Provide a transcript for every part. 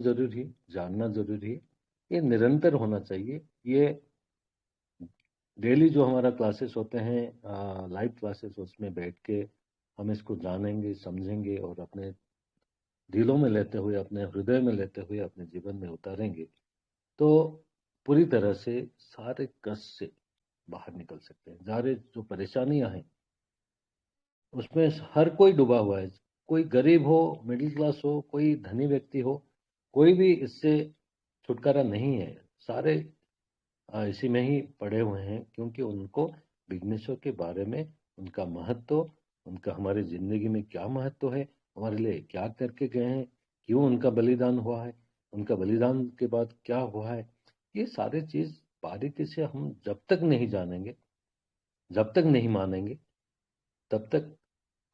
जरूरी है, जानना जरूरी है, ये निरंतर होना चाहिए। ये डेली जो हमारा क्लासेस होते हैं, लाइव क्लासेस, उसमें बैठ के हम इसको जानेंगे, समझेंगे और अपने दिलों में लेते हुए, अपने हृदय में लेते हुए अपने जीवन में उतारेंगे, तो पूरी तरह से सारे कष्ट से बाहर निकल सकते हैं। सारे जो परेशानियां हैं उसमें हर कोई डूबा हुआ है। कोई गरीब हो, मिडिल क्लास हो, कोई धनी व्यक्ति हो, कोई भी इससे छुटकारा नहीं है। सारे इसी में ही पड़े हुए हैं, क्योंकि उनको विघ्नेश्वर के बारे में, उनका महत्व, उनका हमारी जिंदगी में क्या महत्व है, हमारे लिए क्या करके गए हैं, क्यों उनका बलिदान हुआ है, उनका बलिदान के बाद क्या हुआ है, ये सारी चीज बारीकी से हम जब तक नहीं जानेंगे, जब तक नहीं मानेंगे, तब तक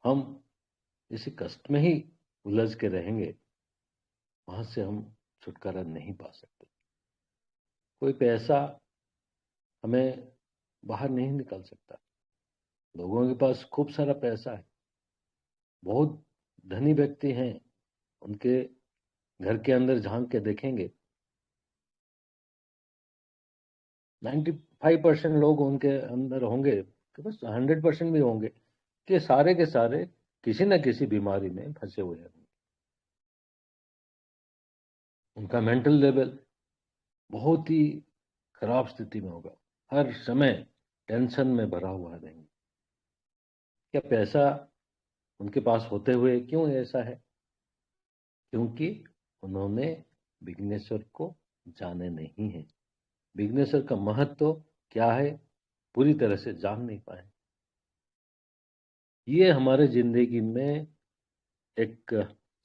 हम इसी कष्ट में ही उलझ के रहेंगे। वहां से हम छुटकारा नहीं पा सकते। कोई पैसा हमें बाहर नहीं निकाल सकता। लोगों के पास खूब सारा पैसा है, बहुत धनी व्यक्ति हैं, उनके घर के अंदर झांक के देखेंगे, 95% लोग उनके अंदर होंगे, कि बस 100% भी होंगे कि सारे के सारे किसी न किसी बीमारी में फंसे हुए हैं। उनका मेंटल लेवल बहुत ही खराब स्थिति में होगा, हर समय टेंशन में भरा हुआ रहेंगे। क्या पैसा उनके पास होते हुए क्यों ऐसा है? क्योंकि उन्होंने विघ्नेश्वर को जाने नहीं है। विघ्नेश्वर का महत्व क्या है पूरी तरह से जान नहीं पाए। ये हमारे जिंदगी में एक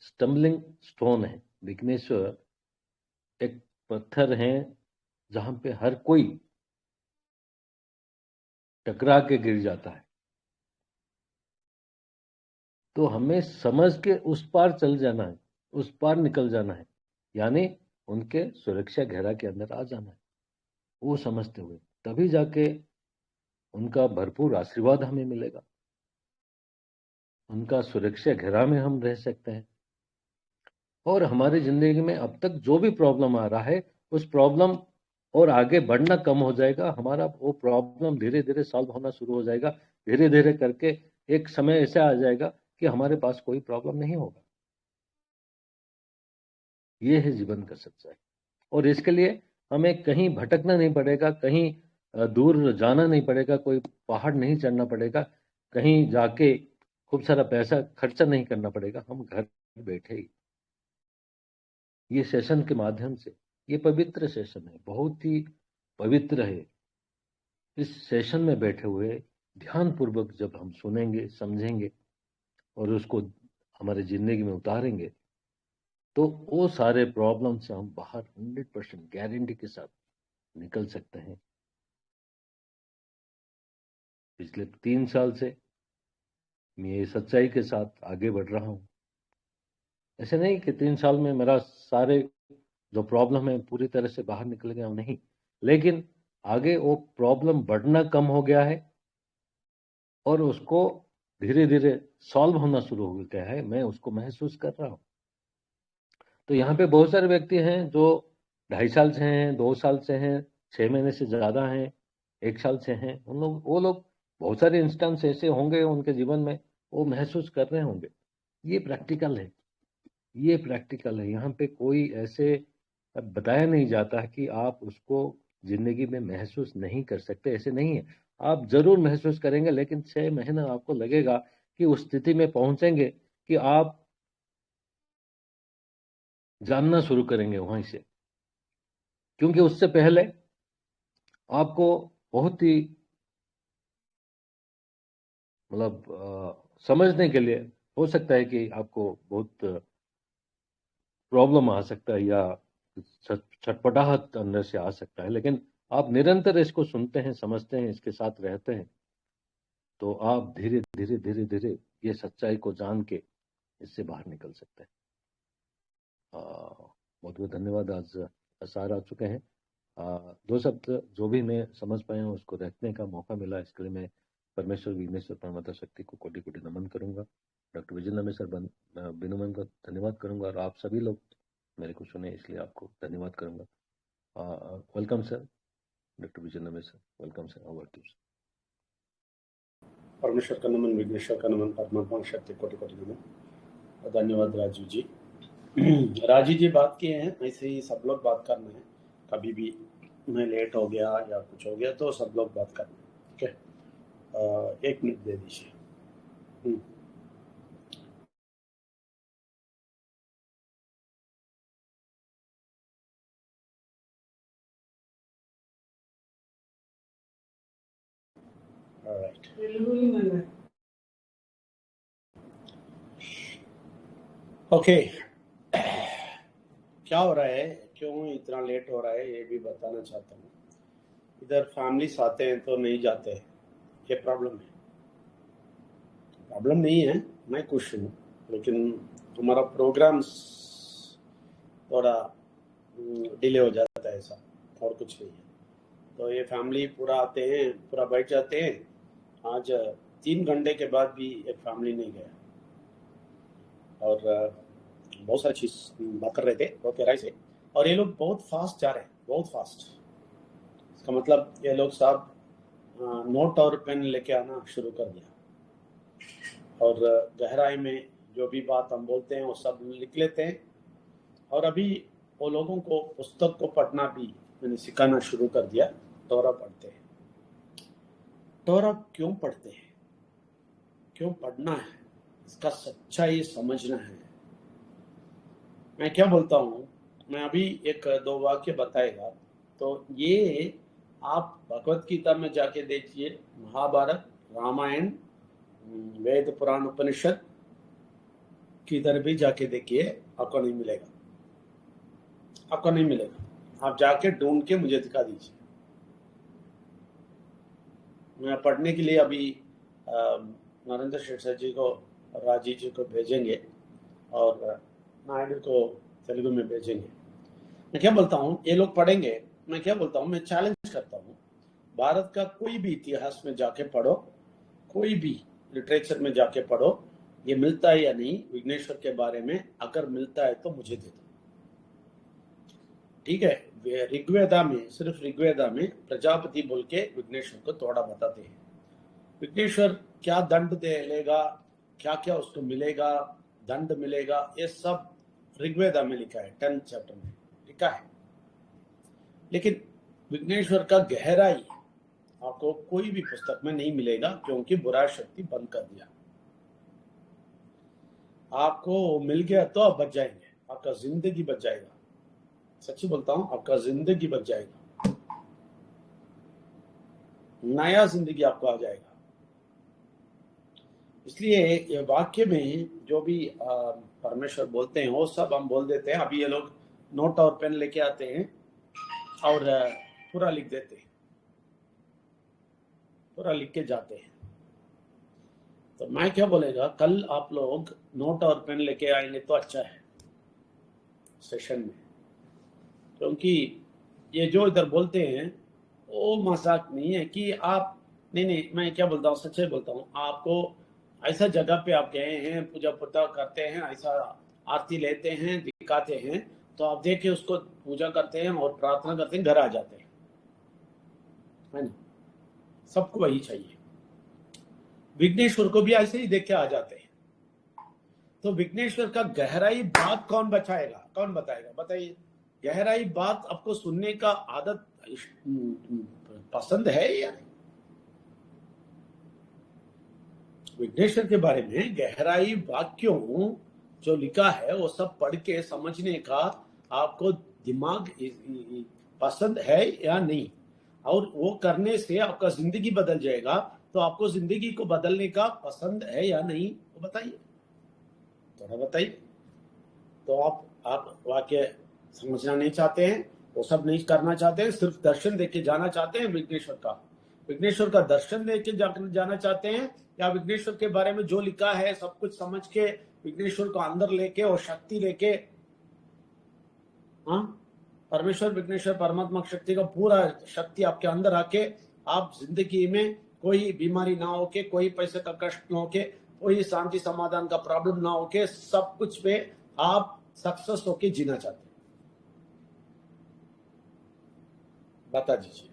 स्टम्बलिंग स्टोन है। विघ्नेश्वर एक पत्थर है जहां पे हर कोई टकरा के गिर जाता है। तो हमें समझ के उस पार चल जाना है, उस पार निकल जाना है, यानी उनके सुरक्षा घेरा के अंदर आ जाना है। वो समझते हुए तभी जाके उनका भरपूर आशीर्वाद हमें मिलेगा, उनका सुरक्षा घेरा में हम रह सकते हैं। और हमारी जिंदगी में अब तक जो भी प्रॉब्लम आ रहा है, उस प्रॉब्लम और आगे बढ़ना कम हो जाएगा। हमारा वो प्रॉब्लम धीरे धीरे सॉल्व होना शुरू हो जाएगा। धीरे धीरे करके एक समय ऐसा आ जाएगा कि हमारे पास कोई प्रॉब्लम नहीं होगा। ये है जीवन का सच्चाई। और इसके लिए हमें कहीं भटकना नहीं पड़ेगा, कहीं दूर जाना नहीं पड़ेगा, कोई पहाड़ नहीं चढ़ना पड़ेगा, कहीं जाके खूब सारा पैसा खर्चा नहीं करना पड़ेगा। हम घर बैठे ही ये सेशन के माध्यम से, ये पवित्र सेशन है, बहुत ही पवित्र है। इस सेशन में बैठे हुए ध्यान पूर्वक जब हम सुनेंगे, समझेंगे और उसको हमारे जिंदगी में उतारेंगे, तो वो सारे प्रॉब्लम से हम बाहर 100% गारंटी के साथ निकल सकते हैं। पिछले 3 साल से मैं ये सच्चाई के साथ आगे बढ़ रहा हूँ। ऐसे नहीं कि 3 साल में मेरा सारे जो प्रॉब्लम है पूरी तरह से बाहर निकल गया हूँ, नहीं, लेकिन आगे वो प्रॉब्लम बढ़ना कम हो गया है और उसको धीरे धीरे सॉल्व होना शुरू हो गया है। मैं उसको महसूस कर रहा हूँ। तो यहाँ पे बहुत सारे व्यक्ति हैं जो 2.5 साल से हैं, 2 साल से हैं, 6 महीने से ज्यादा हैं, 1 साल से हैं। उन लोग, वो लोग, बहुत सारे इंस्टेंस ऐसे होंगे उनके जीवन में, वो महसूस कर रहे होंगे। ये प्रैक्टिकल है, ये प्रैक्टिकल है। यहाँ पे कोई ऐसे बताया नहीं जाता कि आप उसको जिंदगी में महसूस नहीं कर सकते, ऐसे नहीं है। आप जरूर महसूस करेंगे, लेकिन 6 महीना आपको लगेगा कि उस स्थिति में पहुंचेंगे कि आप जानना शुरू करेंगे वहीं से। क्योंकि उससे पहले आपको बहुत ही, मतलब समझने के लिए हो सकता है कि आपको बहुत प्रॉब्लम आ सकता है, या छटपटाहट अंदर से आ सकता है, लेकिन आप निरंतर इसको सुनते हैं, समझते हैं, इसके साथ रहते हैं, तो आप धीरे धीरे धीरे धीरे ये सच्चाई को जान के इससे बाहर निकल सकते हैं। बहुत बहुत धन्यवाद। आज सार आ चुके हैं। 2 शब्द जो भी मैं समझ पाया हूँ उसको रखने का मौका मिला, इसके लिए मैं परमेश्वर विघ्नेश्वर परमात्मा शक्ति को कोटि कोटि नमन करूंगा। डॉक्टर विजय नमे सर बिनुमन का धन्यवाद करूंगा, और आप सभी लोग मेरे को सुने, इसलिए आपको धन्यवाद करूंगा। वेलकम सर, डॉक्टर विजय नमे sir, welcome sir, over to sir. परमेश्वर का नमन, विघ्नेश्वर का नमन, परमात्मा शक्ति कोटि कोटि नमन। धन्यवाद राजू जी। राजू जी बात किए हैं, ऐसे ही सब लोग बात करना है। कभी भी मैं लेट हो गया या कुछ हो गया तो सब लोग बात करना है, ठीक है। 1 मिनट दे दीजिए। Alright, okay. क्या हो रहा है, क्यों इतना लेट हो रहा है, ये भी बताना चाहता हूँ। इधर फैमिलीज आते हैं तो नहीं जाते, ये प्रॉब्लम है। प्रॉब्लम नहीं है, मैं खुश हूँ, लेकिन हमारा प्रोग्राम थोड़ा डिले हो जाता है, ऐसा और कुछ नहीं है। तो ये फैमिली पूरा आते हैं, पूरा बैठ जाते हैं। आज 3 घंटे के बाद भी एक फैमिली नहीं गया, और बहुत सारी चीज बात कर रहे थे बहुत गहराई से, और ये लोग बहुत फास्ट जा रहे हैं, बहुत फास्ट। इसका मतलब ये लोग सब नोट और पेन लेके आना शुरू कर दिया, और गहराई में जो भी बात हम बोलते हैं वो सब लिख लेते हैं। और अभी वो लोगों को पुस्तक को पढ़ना भी मैंने सिखाना शुरू कर दिया। टोरा पढ़ते हैं। टोरा क्यों पढ़ते हैं, क्यों पढ़ना है, इसका सच्चाई समझना है। मैं क्या बोलता हूँ, मैं अभी 1-2 वाक्य बताएगा, तो ये आप भगवत गीता में जाके देखिए, महाभारत, रामायण, वेद, पुराण, उपनिषद किधर भी जाके देखिए, आपको नहीं मिलेगा, आपको नहीं मिलेगा। आप जाके ढूंढ के मुझे दिखा दीजिए। मैं पढ़ने के लिए अभी नरेंद्र शेठ जी को, राजीव जी को भेजेंगे, और नायडू को तेलुगु में भेजेंगे। मैं क्या बोलता हूँ, ये लोग पढ़ेंगे। मैं क्या बोलता हूँ, मैं चैलेंज करता हूँ, भारत का कोई भी इतिहास में जाके पढ़ो, कोई भी लिटरेचर में जाके पढ़ो, ये मिलता है या नहीं विघ्नेश्वर के बारे में। अगर मिलता है तो मुझे दे दो, ठीक है। ऋग्वेदा में, सिर्फ ऋग्वेदा में प्रजापति बोल के विघ्नेश्वर को थोड़ा बताते हैं। विघ्नेश्वर क्या दंड दे लेगा, क्या क्या उसको मिलेगा, दंड मिलेगा, ये सब ऋग्वेदा में लिखा है, 10th चैप्टर में लिखा है। लेकिन विघ्नेश्वर का गहराई आपको कोई भी पुस्तक में नहीं मिलेगा, क्योंकि बुरा शक्ति बंद कर दिया। आपको मिल गया तो आप बच जाएंगे, आपका जिंदगी बच जाएगा। सच्ची बोलता हूं, आपका जिंदगी बच जाएगा, नया जिंदगी आपको आ जाएगा। इसलिए ये वाक्य में जो भी परमेश्वर बोलते हैं वो सब हम बोल देते हैं। अभी ये लोग नोट और पेन लेके आते हैं और पूरा लिख देते हैं, पूरा लिख के जाते हैं। तो मैं क्या बोलेगा, कल आप लोग नोट और पेन लेके आएंगे तो अच्छा है सेशन में, क्योंकि ये जो इधर बोलते हैं वो मजाक नहीं है कि आप नहीं, मैं क्या बोलता हूँ, सच्चे बोलता हूँ। आपको ऐसा जगह पे आप गए हैं, पूजा पुता करते हैं, ऐसा आरती लेते हैं, दिखाते हैं, तो आप देख के उसको पूजा करते हैं और प्रार्थना करते हैं, घर आ जाते हैं, है ना। सबको वही चाहिए। विघ्नेश्वर को भी ऐसे ही देख के आ जाते हैं। तो विघ्नेश्वर का गहराई बात कौन बचाएगा, कौन बताएगा, बताइए। गहराई बात आपको सुनने का आदत पसंद है या नहीं? विघ्नेश्वर के बारे में गहराई वाक्यों जो लिखा है वो सब पढ़ के समझने का आपको दिमाग पसंद है या नहीं, और वो करने से आपका जिंदगी बदल जाएगा। तो आपको जिंदगी को बदलने का पसंद है या नहीं, वो बताइए, थोड़ा बताइए। तो आप वाक्य समझना नहीं चाहते हैं, वो सब नहीं करना चाहते हैं, सिर्फ दर्शन देख के जाना चाहते हैं विघ्नेश्वर का दर्शन देख के जाना चाहते हैं, या विघ्नेश्वर के बारे में जो लिखा है सब कुछ समझ के विघ्नेश्वर को अंदर लेके और शक्ति लेके, हाँ, परमेश्वर विघ्नेश्वर परमात्मा शक्ति का पूरा शक्ति आपके अंदर आके आप जिंदगी में कोई बीमारी ना हो के, कोई पैसे का कष्ट ना हो के, कोई शांति समाधान का प्रॉब्लम ना हो के, सब कुछ पे आप सक्सेस होके जीना चाहते हैं। बता दीजिए।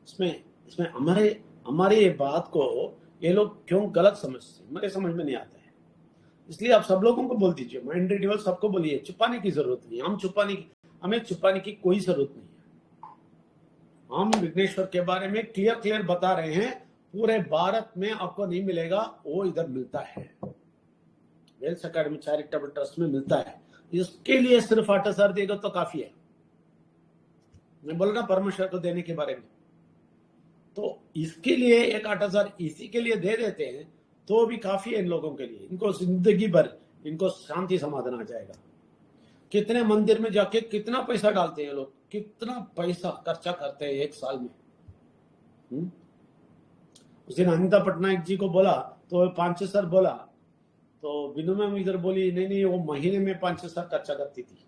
इसमें हमारे ये बात को ये लोग क्यों गलत समझते हैं, मेरे समझ में नहीं आता है। इसलिए आप सब लोगों को बोल दीजिए, माइंड रीडेबल सबको बोलिए, छुपाने की जरूरत नहीं, हमें छुपाने की कोई जरूरत नहीं है। हम विघ्नेश्वर के बारे में क्लियर बता रहे हैं। पूरे भारत में आपको नहीं मिलेगा, वो इधर मिलता है, वेल्स अकेडमी चैरिटेबल ट्रस्ट में मिलता है। इसके लिए सिर्फ 8,000 देगा तो काफी है। मैं बोल रहा परमेश्वर को देने के बारे में, तो इसके लिए एक 8,000 इसी के लिए दे देते हैं तो भी काफी है इन लोगों के लिए। इनको जिंदगी भर इनको शांति समाधान आ जाएगा। कितने मंदिर में जाके कितना पैसा डालते हैं लोग, कितना पैसा खर्चा करते हैं एक साल में। उस दिन अनिता पटनायक जी को बोला तो 5-6 सर बोला, तो बिनु मैम इधर बोली नहीं वो महीने में 5-6 सर खर्चा करती थी।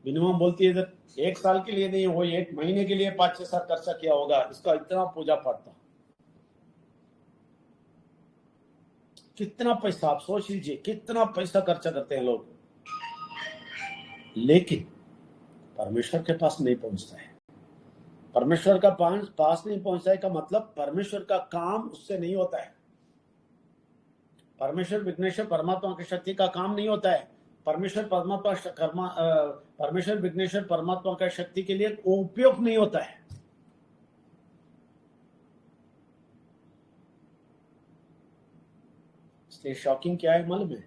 बिनु मैम बोलती है इधर एक साल के लिए नहीं, वो एक महीने के लिए 5-6 सर खर्चा किया होगा, इसका इतना पूजा पाठ था। कितना पैसा आप सोच लीजिए, कितना पैसा खर्चा करते हैं लोग, लेकिन परमेश्वर के पास नहीं पहुंचता है। परमेश्वर का पास नहीं पहुंचता है का मतलब परमेश्वर का काम उससे नहीं होता है। परमेश्वर विघ्नेश्वर परमात्मा की शक्ति का काम नहीं होता है। परमेश्वर विघ्नेश्वर परमात्मा का शक्ति के लिए उपयोग नहीं होता है। इसलिए शॉकिंग क्या है मालूम है,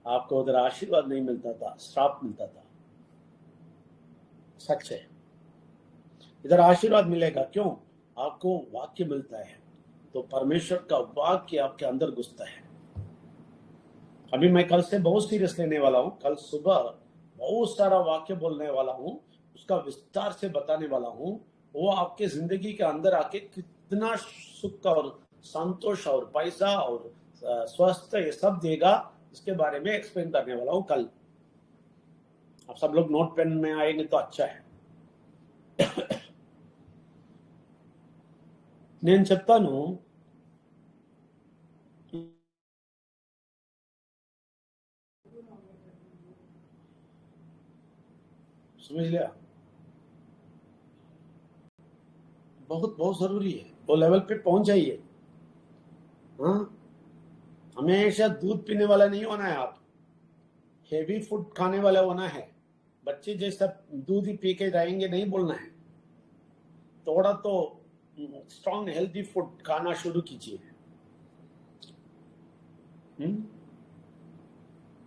आपको उधर आशीर्वाद नहीं मिलता था, श्राप मिलता था। सच है, इधर आशीर्वाद मिलेगा, क्यों? आपको वाक्य मिलता है, तो परमेश्वर का वाक्य आपके अंदर घुसता है। अभी मैं कल से बहुत सीरियस लेने वाला हूं, कल सुबह बहुत सारा वाक्य बोलने वाला हूं, उसका विस्तार से बताने वाला हूं। वो आपके जिंदगी के अंदर आके कितना सुख और संतोष और पैसा और स्वस्थ ये सब देगा, इसके बारे में एक्सप्लेन करने वाला हूं कल। आप सब लोग नोट पेन में आएंगे तो अच्छा है। నేను చెప్తాను, समझ लिया? बहुत बहुत जरूरी है, वो लेवल पे पहुंच जाइए। हाँ, हमेशा दूध पीने वाला नहीं होना है, आप हेवी फूड खाने वाला होना है। बच्चे जैसा दूध ही पी के रहेंगे नहीं बोलना है, थोड़ा तो स्ट्रॉन्ग हेल्दी फूड खाना शुरू कीजिए।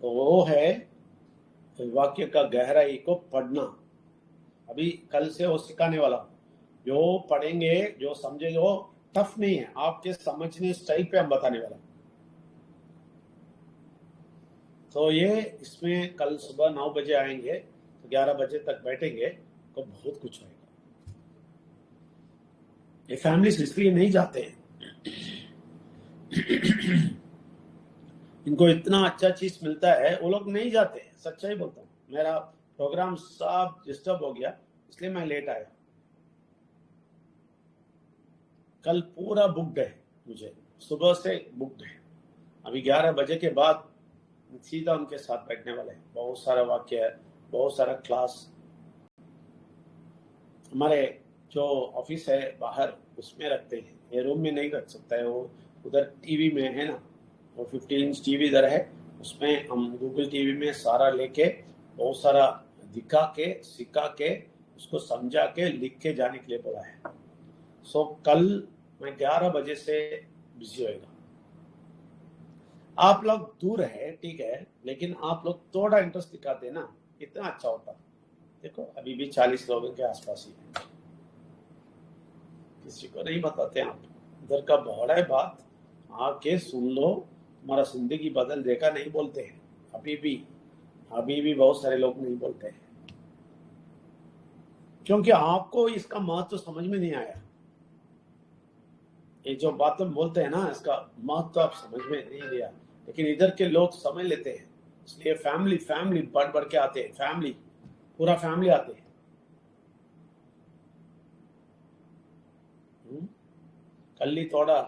तो वो है वाक्य का गहराई को पढ़ना। अभी कल से वो सिखाने वाला हूं, जो पढ़ेंगे जो समझे, जो टफ नहीं है, आपके समझने स्टाइल पे हम बताने वाला। तो ये इसमें कल सुबह 9 बजे आएंगे तो 11 बजे तक बैठेंगे तो बहुत कुछ होगा। ये फैमिलीज इसलिए नहीं जाते हैं, इनको इतना अच्छा चीज मिलता है, वो लोग नहीं जाते। सच्चाई बोलता हूँ, मेरा प्रोग्राम सब डिस्टर्ब हो गया इसलिए मैं लेट आया। कल पूरा बुक्ड है, मुझे सुबह से बुक्ड है। अभी 11 बजे के बाद सीधा उनके साथ बैठने वाले हैं। बहुत सारा वाक्य है, बहुत सारा क्लास। हमारे जो ऑफिस है बाहर उसमें रखते हैं, ये रूम में नहीं रख सकता है, वो उधर टीवी में है ना, वो 15 इंच टीवी इधर है, उसमें हम गूगल टीवी में सारा लेके बहुत सारा दिखा के सिखा के उसको समझा के लिख के जाने के लिए बोला है। सो कल मैं 11 बजे से बिजी होएगा। आप लोग दूर है ठीक है, लेकिन आप लोग थोड़ा इंटरेस्ट दिखाते ना, कितना अच्छा होता। देखो अभी भी 40 लोगों के आसपास ही है, किसी को नहीं बताते आप। इधर का बड़ा है बात, आके सुन लो, तुम्हारा जिंदगी बदल देगा नहीं बोलते हैं। अभी भी बहुत सारे लोग नहीं बोलते हैं, क्योंकि आपको इसका महत्व समझ में नहीं आया। ये जो बात हम बोलते हैं ना, इसका महत्व आप समझ में नहीं लिया, लेकिन इधर के लोग समझ लेते हैं। इसलिए फैमिली बढ़ के आते हैं, फैमिली पूरा फैमिली आते हैं। कल ही थोड़ा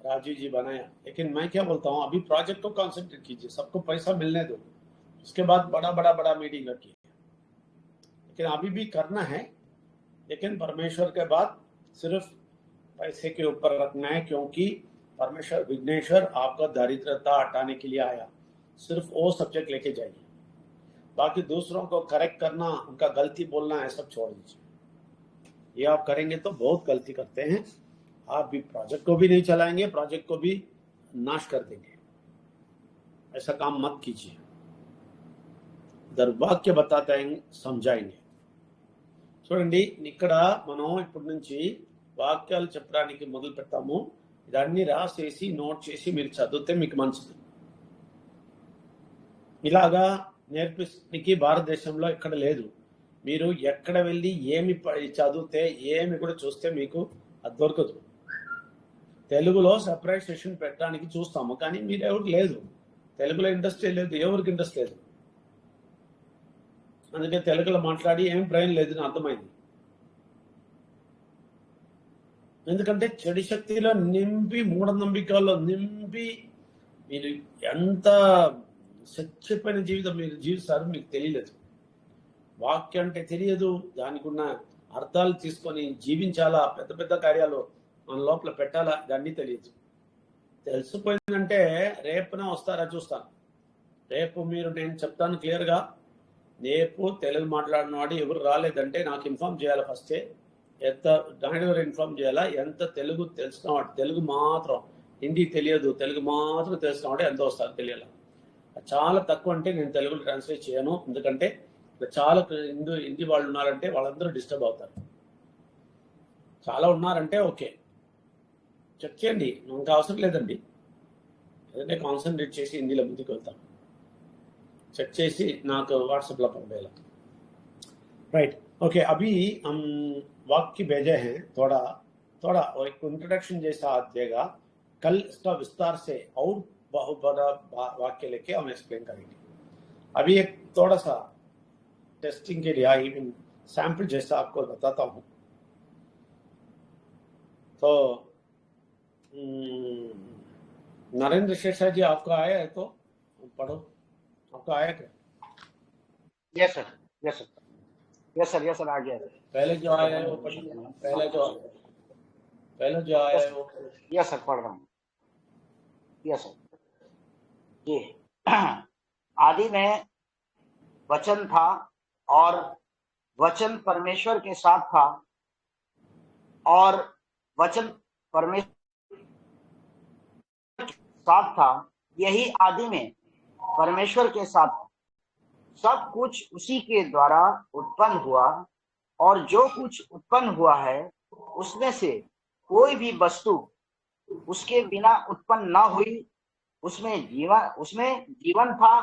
राजू जी बनाया, लेकिन मैं क्या बोलता हूँ, अभी प्रोजेक्ट को कॉन्सेंट्रेट कीजिए, सबको पैसा मिलने दो, उसके बाद बड़ा मीटिंग रखी, लेकिन अभी भी करना है, लेकिन परमेश्वर के बाद सिर्फ पैसे के ऊपर रखना है, क्योंकि परमेश्वर विघ्नेश्वर आपका दारिद्रता हटाने के लिए आया। सिर्फ वो सब्जेक्ट लेके जाइए, बाकी दूसरों को करेक्ट करना, उनका गलती बोलना है, सब छोड़ दीजिए। ये आप करेंगे तो बहुत गलती करते हैं, आप भी प्रोजेक्ट को भी नहीं चलाएंगे, प्रोजेक्ट को भी नाश कर देंगे। ऐसा काम मत कीजिए। వాక్య बताते समझाएंगे। చూడండి, ఇక్కడ మనం ఇప్పటి నుంచి వాక్యాలు చెప్పడానికి మొదలు పెడతాము. ఇదన్నీ రాసేసి నోట్ చేసి మీరు చదివితే మీకు మంచిది. ఇలాగా నేర్పించడానికి భారతదేశంలో ఎక్కడ లేదు. మీరు ఎక్కడ వెళ్ళి ఏమి చదివితే ఏమి కూడా చూస్తే మీకు అది దొరకదు. తెలుగులో సెపరేట్ సెషన్ పెట్టడానికి చూస్తాము, కానీ మీరు ఎవరికి లేదు. తెలుగులో ఇండస్ట్రీ లేదు, ఎవరికి ఇంట్రెస్ట్ లేదు. అందుకే తెలుగులో మాట్లాడి ఏం ప్రయోజనం లేదని అర్థమైంది. ఎందుకంటే చెడు శక్తిలో నింపి, మూఢనమ్మకాల్లో నింపి మీరు ఎంత చచ్చిపోయిన జీవితం మీరు జీవిస్తారు మీకు తెలియలేదు. వాక్యం అంటే తెలియదు, దానికి ఉన్న అర్థాలు తీసుకొని జీవించాలా, పెద్ద పెద్ద కార్యాలు మన లోపల పెట్టాలా, ఇదన్నీ తెలియదు. తెలిసిపోయిందంటే రేపున వస్తారా చూస్తాను. రేపు మీరు, నేను చెప్తాను క్లియర్గా, రేపు తెలుగు మాట్లాడినవాడు ఎవరు రాలేదంటే నాకు ఇన్ఫార్మ్ చేయాలి. ఫస్టే ఎంత నాయుడు ఇన్ఫార్మ్ చేయాలా, ఎంత తెలుగు తెలుసుకున్నవాడు, తెలుగు మాత్రం, హిందీ తెలియదు, తెలుగు మాత్రం తెలుసుకున్నవాడు ఎంత వస్తారు తెలియాలి. చాలా తక్కువ అంటే నేను తెలుగులో ట్రాన్స్లేట్ చేయను, ఎందుకంటే చాలా హిందీ వాళ్ళు ఉన్నారంటే వాళ్ళందరూ డిస్టర్బ్ అవుతారు. చాలా ఉన్నారంటే ఓకే, చెక్ చేయండి, నాకు అవసరం లేదండి, ఏదంటే కాన్సన్ట్రేట్ చేసి హిందీలో ముందుకు వెళ్తాను. चेक చేసి నాకు व्हाट्सएप पंपेला. Right, okay. अभी हम वाक्य भेजे हैं, थोड़ा एक इंट्रोडक्शन जैसा देगा. कल इसका विस्तार से और बहुत बड़ा वाक्य लेके हम एक्सप्लेन करेंगे. अभी एक थोड़ा सा टेस्टिंग के लिए इवन सैंपल जैसा आपको बताता हूँ. तो नरेंद्र शेषा जी आपका आया है तो पढ़ो. आपका आया क्या? Yes sir, yes sir, yes sir, yes sir, आ गया. पहले जो आया है वो पढ़िए. पहले जो आया है वो. यस सर, पढ़ रहा हूँ. Yes sir. ये आदि में वचन था और वचन परमेश्वर के साथ था और वचन परमेश्वर के साथ था. यही आदि में परमेश्वर के साथ सब कुछ उसी के द्वारा उत्पन्न हुआ और जो कुछ उत्पन्न हुआ है उसमें से कोई भी वस्तु उसके बिना उत्पन्न न हुई. उसमें जीवन था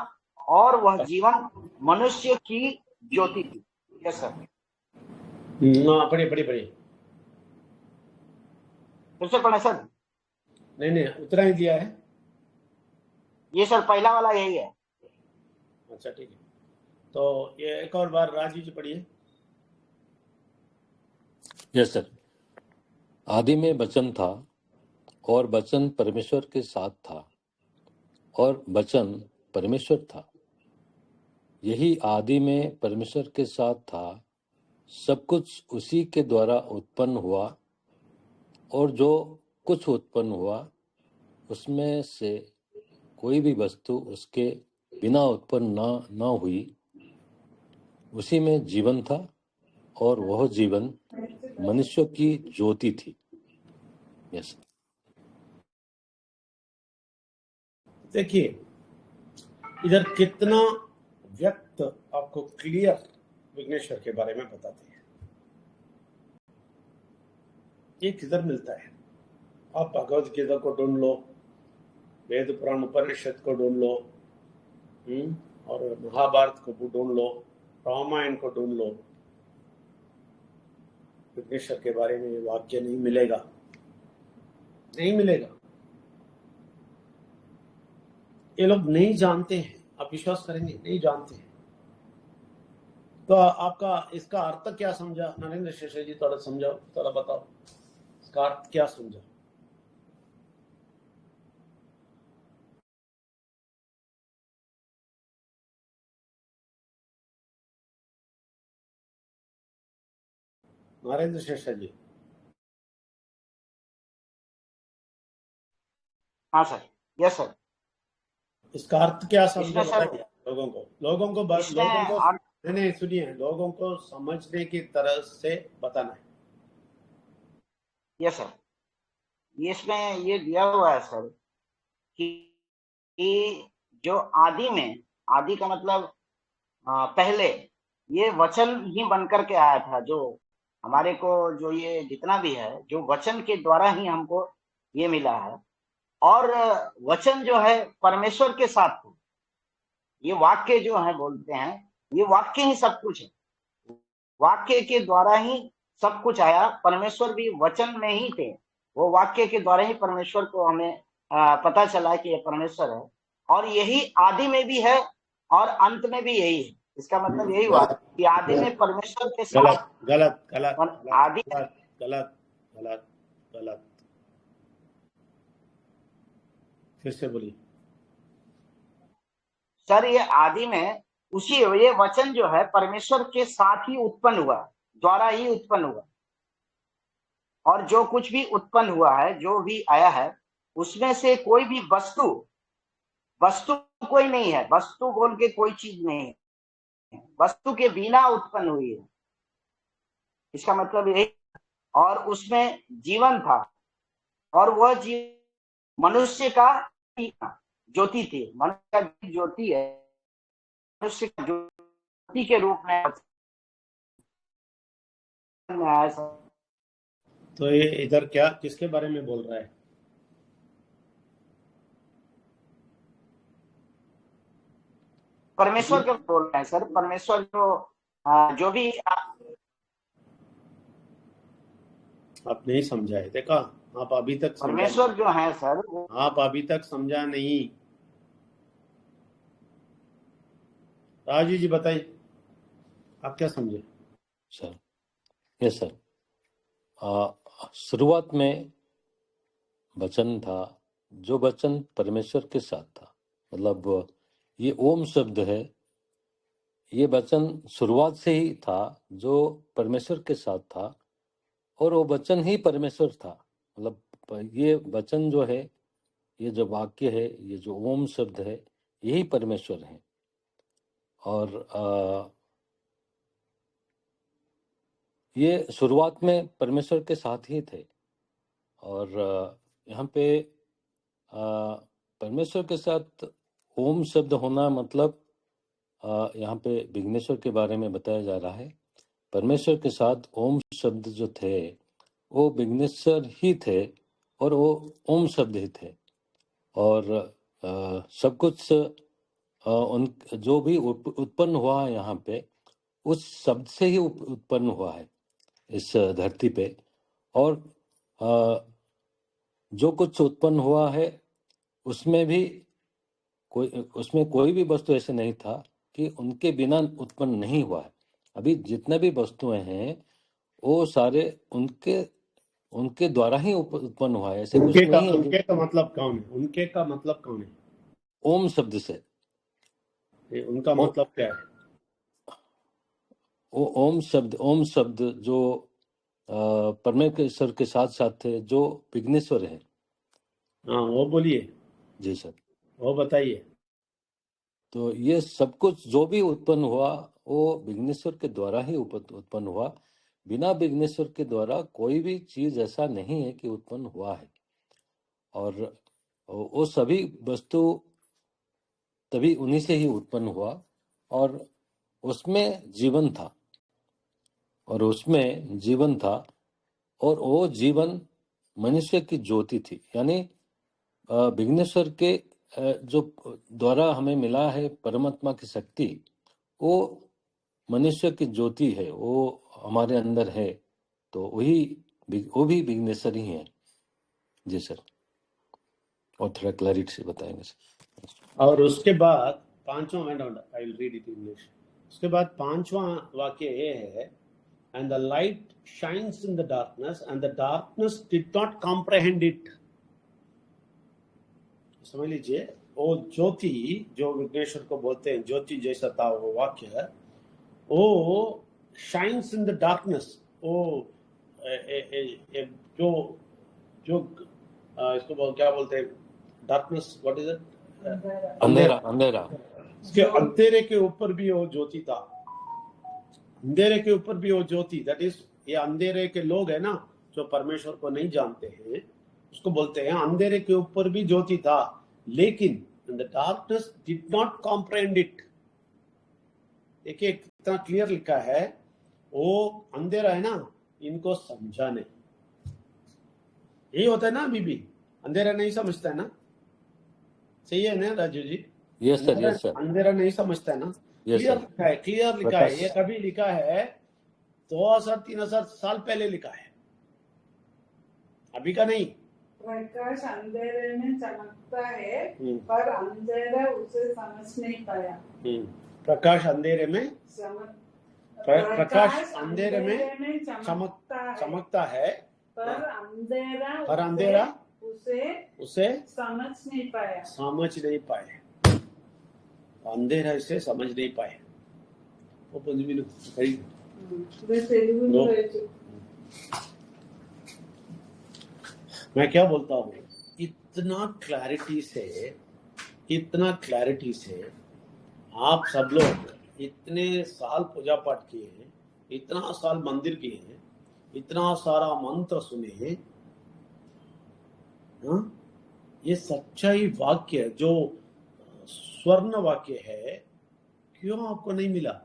और वह जीवन मनुष्य की ज्योति थी. Yes sir. पढ़िए. फिर से पढ़े सर? नहीं, उतना ही दिया है ये सर, पहला वाला यही है. अच्छा, ठीक है. तो ये एक और बार राजीव जी पढ़िए. Yes sir. आदि में वचन था और वचन परमेश्वर के साथ था और वचन परमेश्वर था. यही आदि में परमेश्वर के साथ था. सब कुछ उसी के द्वारा उत्पन्न हुआ और जो कुछ उत्पन्न हुआ उसमें से कोई भी वस्तु उसके बिना उत्पन्न न हुई. उसी में जीवन था और वह जीवन मनुष्य की ज्योति थी. यस. देखिए इधर कितना व्यक्त आपको क्लियर विघ्नेश्वर के बारे में बताते हैं. ये किधर मिलता है? आप भगवद गीता को ढूंढ लो, वेद पुराण उपनिषद को ढूंढ लो, और महाभारत को ढूंढ लो, रामायण को ढूंढ लो. विघ्नेश्वर के बारे में ये वाक्य नहीं मिलेगा. ये लोग नहीं जानते हैं. आप विश्वास करेंगे, नहीं जानते हैं. तो आपका इसका अर्थ क्या समझा नरेंद्र शेषा जी? थोड़ा समझाओ, थोड़ा बताओ इसका अर्थ क्या समझा. नरेंद्र शेषा जी। हाँ सर, यस सर। इसका अर्थ क्या समझे इसमें सर, बताइए लोगों को इसमें और नहीं सुनिए, लोगों को समझने की तरह से बताना है। यस सर, इसमें ये दिया हुआ है सर कि जो आदि में, आदि का मतलब पहले, ये वचन ही बनकर के आया था। जो हमारे को जो ये जितना भी है, जो वचन के द्वारा ही हमको ये मिला है। और वचन जो है परमेश्वर के साथ था। ये वाक्य जो है बोलते हैं, ये वाक्य ही सब कुछ है। वाक्य के द्वारा ही सब कुछ आया। परमेश्वर भी वचन में ही थे। वो वाक्य के द्वारा ही परमेश्वर को हमें पता चला कि ये परमेश्वर है। और यही आदि में भी है और अंत में भी यही है। इसका मतलब यही हुआ कि आदि में परमेश्वर के साथ गलत गलत आदि गलत गलत गलत गलत। फिर से बोलिए सर। ये आदि में उसी, ये वचन जो है परमेश्वर के साथ ही उत्पन्न हुआ, द्वारा ही उत्पन्न हुआ। और जो कुछ भी उत्पन्न हुआ है, जो भी आया है, उसमें से कोई भी वस्तु कोई नहीं है। वस्तु बोल के कोई चीज नहीं है। वस्तु के बिना उत्पन्न हुई है। इसका मतलब यही। और उसमें जीवन था, और वह जीव मनुष्य का ज्योति थी। मनुष्य का ज्योति है, मनुष्य का ज्योति के रूप में आया। तो ये इधर क्या किसके बारे में बोल रहा है? परमेश्वर के बोल रहे हैं सर। परमेश्वर जो भी आप नहीं समझाए, देखा आप अभी तक परमेश्वर जो है सर, आप अभी तक समझा नहीं। राजू जी बताइए, आप क्या समझे? सर, यस सर, शुरुआत में वचन था, जो वचन परमेश्वर के साथ था। मतलब ये ओम शब्द है, ये वचन शुरुआत से ही था, जो परमेश्वर के साथ था, और वो वचन ही परमेश्वर था। मतलब ये वचन जो है, ये जो वाक्य है, ये जो ओम शब्द है, यही परमेश्वर है। और ये शुरुआत में परमेश्वर के साथ ही थे। और यहाँ पे परमेश्वर के साथ ओम शब्द होना, मतलब यहाँ पे विघ्नेश्वर के बारे में बताया जा रहा है। परमेश्वर के साथ ओम शब्द जो थे, वो विघ्नेश्वर ही थे, और वो ओम शब्द ही थे। और सब कुछ उन जो भी उत्पन्न हुआ है यहाँ पे, उस शब्द से ही उत्पन्न हुआ है इस धरती पे। और जो कुछ उत्पन्न हुआ है, उसमें कोई भी वस्तु ऐसे नहीं था कि उनके बिना उत्पन्न नहीं हुआ है। अभी जितने भी वस्तुएं हैं, वो सारे उनके द्वारा ही उत्पन्न हुआ है। ऐसे कुछ नहीं है। उनके का मतलब कौन है? उनके का मतलब कौन है? ओम शब्द से। उनका मतलब क्या है? वो ओम शब्द जो परमेश्वर के साथ साथ थे, जो विघ्नेश्वर है। हाँ, वो बोलिए जी सर। वो बताइए। तो ये सब कुछ जो भी उत्पन्न हुआ, वो विघ्नेश्वर के द्वारा ही उत्पन्न हुआ। बिना विघ्नेश्वर के द्वारा कोई भी चीज ऐसा नहीं है कि उत्पन्न हुआ है। और वो सभी वस्तु तभी उन्हीं से ही उत्पन्न हुआ। और उसमें जीवन था, और उसमें जीवन था, और वो जीवन मनुष्य की ज्योति थी। यानी विघ्नेश्वर के जो द्वारा हमें मिला है परमात्मा की शक्ति, वो मनुष्य की ज्योति है, वो हमारे अंदर है। तो वो भी विघ्नेश्वर ही है। जी सर, और थोड़ा क्लैरिटी से बताएंगे सर। और उसके बाद पांचवा, I will read it English. उसके बाद पांचवा वाक्य ये है, and the light shines in the darkness and the darkness did not comprehend it. समझ लीजिए, वो ज्योति जो विघ्नेश्वर को बोलते हैं, ज्योति जैसा था वो वाक्य, वो शाइन्स इन द डार्कनेस, वो जो जो इसको क्या बोलते हैं, डार्कनेस, व्हाट इज इट, अंधेरा अंधेरा, इसके अंधेरे के ऊपर भी वो ज्योति था, अंधेरे के ऊपर भी वो ज्योति, दैट इज, ये अंधेरे के लोग है ना जो परमेश्वर को नहीं जानते हैं, उसको बोलते हैं अंधेरे के ऊपर भी ज्योति था, लेकिन the darkness did not comprehend it. देखिए कितना क्लियर लिखा है, वो अंधेरा है ना, इनको समझा नहीं। यही होता है ना, अभी भी अंधेरा नहीं समझता है ना, सही है ना Raju ji? Yes sir, yes sir, अंधेरा नहीं समझता है ना, यस क्लियर सर, लिखा है, क्लियर लिखा है, ये कभी लिखा है 2000-3000 साल पहले लिखा है, अभी का नहीं। प्रकाश अंधेरे में चमकता है पर अंधेरा उसे समझ नहीं पाया। प्रकाश अंधेरे में प्रकाश अंधेरे में चमकता है पर अंधेरा उसे समझ नहीं पाया। अंधेरा इसे समझ नहीं पाए। वो पंजमी मैं क्या बोलता हूँ, इतना क्लैरिटी से आप सब लोग इतने साल पूजा पाठ किए हैं, इतना साल मंदिर किए हैं, इतना सारा मंत्र सुने हैं, ये सच्चाई वाक्य जो स्वर्ण वाक्य है, क्यों आपको नहीं मिला?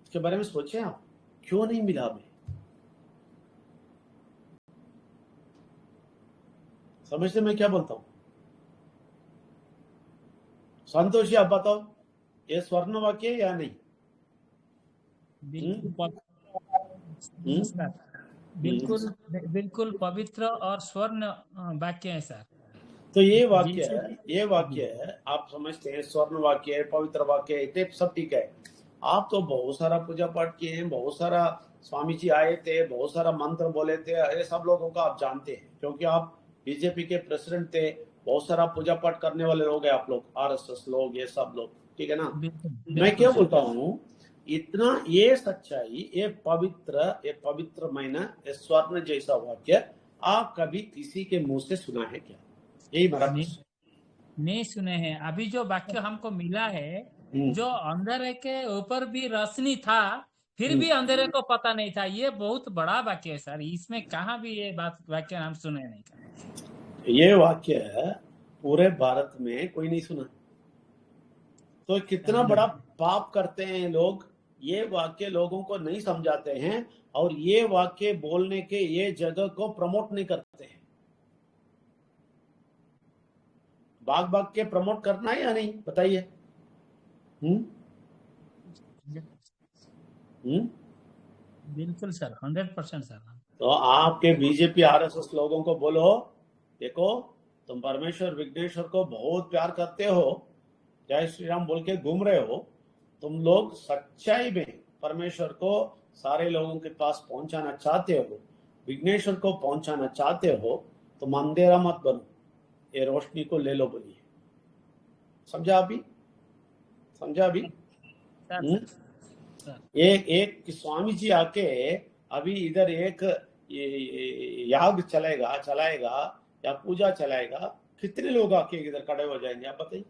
इसके बारे में सोचे आप, क्यों नहीं मिला हमें? समझते मैं क्या बोलता हूं? संतोषी आप बताओ, ये स्वर्ण वाक्य या नहीं? बिल्कुल पवित्र और स्वर्ण वाक्य है सर। तो ये वाक्य है, आप समझते हैं स्वर्ण वाक्य है, पवित्र वाक्य है, सब ठीक है। आप तो बहुत सारा पूजा पाठ किए हैं, बहुत सारा स्वामी जी आए थे, बहुत सारा मंत्र बोले थे, ये सब लोगों का आप जानते हैं, क्योंकि आप बीजेपी के प्रेसिडेंट थे, बहुत सारा पूजा पाठ करने वाले लोग हैं आप लोग, आरएसएस लोग, ये सब लोग, ठीक है ना? मैं क्या बोलता हूँ, इतना ये सच्चाई, ये पवित्रమైన ये स्वर्ण जैसा वाक्य आप कभी किसी के मुंह से सुना है क्या? यही मेरा नहीं सुने हैं। अभी जो वाक्य हमको मिला है, जो अंधेरे के ऊपर भी रोशनी था फिर भी अंधेरे को पता नहीं था, ये बहुत बड़ा वाक्य है सर। इसमें कहाँ भी ये वाक्य हम सुने नहीं। ये वाक्य पूरे भारत में कोई नहीं सुना, तो कितना बड़ा पाप करते हैं लोग, ये वाक्य लोगों को नहीं समझाते हैं, और ये वाक्य बोलने के ये जगह को प्रमोट नहीं करते हैं। बाग के प्रमोट करना है या नहीं, बताइए? बिल्कुल सर, 100% सर। तो आपके बीजेपी आरएसएस लोगों को बोलो, देखो तुम परमेश्वर विघ्नेश्वर को बहुत प्यार करते हो, जय श्री राम बोल के घूम रहे हो, तुम लोग सच्चाई में परमेश्वर को सारे लोगों के पास पहुंचाना चाहते हो, विघ्नेश्वर को पहुंचाना चाहते हो, तुम अंधेरा मत बनो, ये रोशनी को ले लो बोलिए। समझा अभी? एक स्वामी जी आके अभी इधर एक याग चलाएगा या पूजा चलाएगा, कितने लोग आके इधर खड़े हो जाएंगे आप बताइए?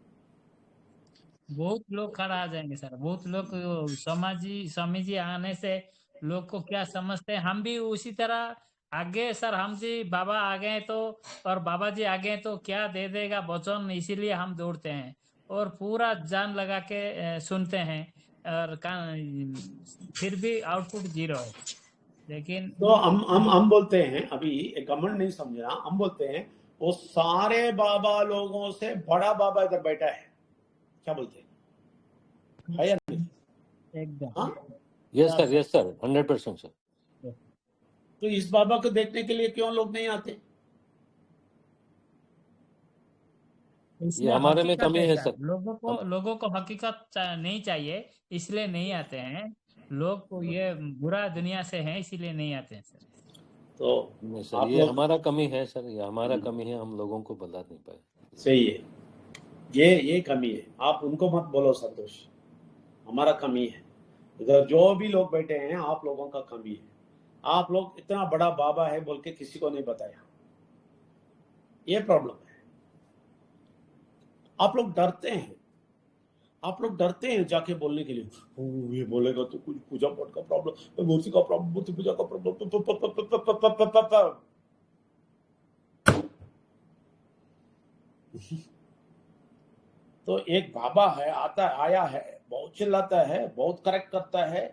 बहुत लोग खड़ा आ जाएंगे सर, बहुत लोग। स्वामी जी आने से लोग को क्या समझते हैं, हम भी उसी तरह आगे सर। हम जी बाबा आ गए तो, और बाबा जी आ गए तो क्या दे देगा वचन, इसीलिए हम दौड़ते हैं और पूरा जान लगा के सुनते हैं, और फिर भी आउटपुट 0 है। लेकिन तो हम बोलते हैं, अभी घमंड नहीं समझना, हम बोलते हैं वो सारे बाबा लोगों से बड़ा बाबा इधर बैठा है, क्या बोलते हैं? एकदम यस सर, 100% सर। तो इस बाबा को देखने के लिए क्यों लोग नहीं आते? ये हमारे में कमी है सर। लोगों को हकीकत नहीं चाहिए, इसलिए नहीं आते हैं लोग को। ये बुरा दुनिया से है, इसीलिए नहीं आते हैं सर। तो नहीं सर, ये हमारा कमी है सर, ये हमारा कमी है, हम लोगों को बता नहीं पाए। सही है, ये कमी है, आप उनको मत बोलो संतोष, हमारा कमी है। इधर जो भी लोग बैठे हैं आप लोगों का कमी है। आप लोग इतना बड़ा बाबा है बोल के किसी को नहीं बताया, ये प्रॉब्लम है। आप लोग डरते हैं, आप लोग डरते हैं जाके बोलने के लिए, ये बोलेगा तो कुछ पूजा पाठ का प्रॉब्लम, मूर्ति का प्रॉब्लम, मूर्ति पूजा का प्रॉब्लम। तो एक बाबा है, आता आया है, बहुत चिल्लाता है, बहुत करेक्ट करता है,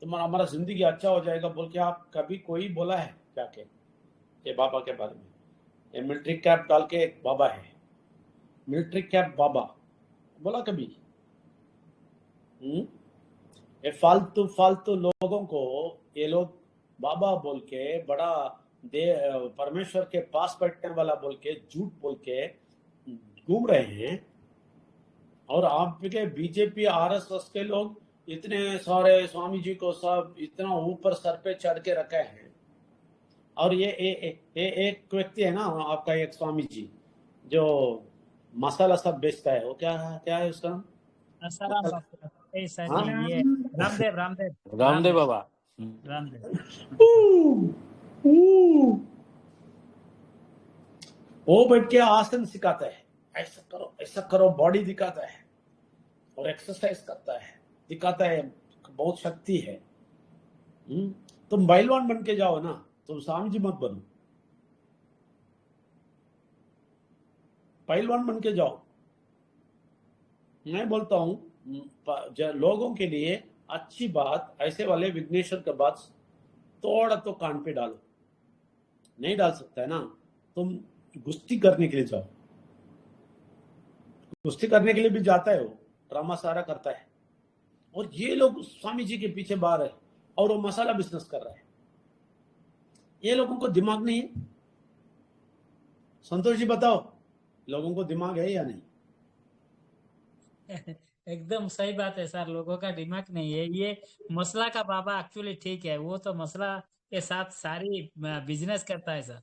तुम्हारा हमारा जिंदगी अच्छा हो जाएगा बोल के आप कभी कोई बोला है जाके ये बाबा के बारे में? ये मिलिट्री कैप डाल के एक बाबा है, मिलिट्री कैप बाबा, बोला कभी? ये फालतू फालतू लोगों को ये लोग बाबा बोल के, बड़ा परमेश्वर के पास बैठने वाला बोल के, झूठ बोल के घूम रहे हैं। और आपके बीजेपी आरएसएस के लोग इतने सारे स्वामी जी को सब इतना ऊपर सर पे चढ़ के रखे हैं। और ये एक व्यक्ति है ना आपका, एक स्वामी जी जो मसाला सब बेचता है, वो क्या है उसका नाम? ये रामदेव बाबा। वो बैठ के आसन सिखाता है, ऐसा करो, बॉडी दिखाता है और एक्सरसाइज करता है, दिखाता है बहुत शक्ति है। तुम पहलवान बन के जाओ ना, तुम स्वामी जी मत बनो, पहलवान बन के जाओ। मैं बोलता हूं लोगों के लिए अच्छी बात, ऐसे वाले विघ्नेश्वर का बात थोड़ा तो कान पे डालो। नहीं डाल सकता है ना, तुम कुश्ती करने के लिए जाओ, कुश्ती करने के लिए भी जाता है, वो ड्रामा सारा करता है। और ये लोग स्वामी जी के पीछे बाहर है और वो मसाला बिजनेस कर रहा है। ये लोगों को दिमाग नहीं है? संतोष जी बताओ, लोगों को दिमाग है या नहीं? एकदम सही बात है सर, लोगों का दिमाग नहीं है। ये मसला का बाबा एक्चुअली ठीक है, वो तो मसला के साथ सारी बिजनेस करता है सर,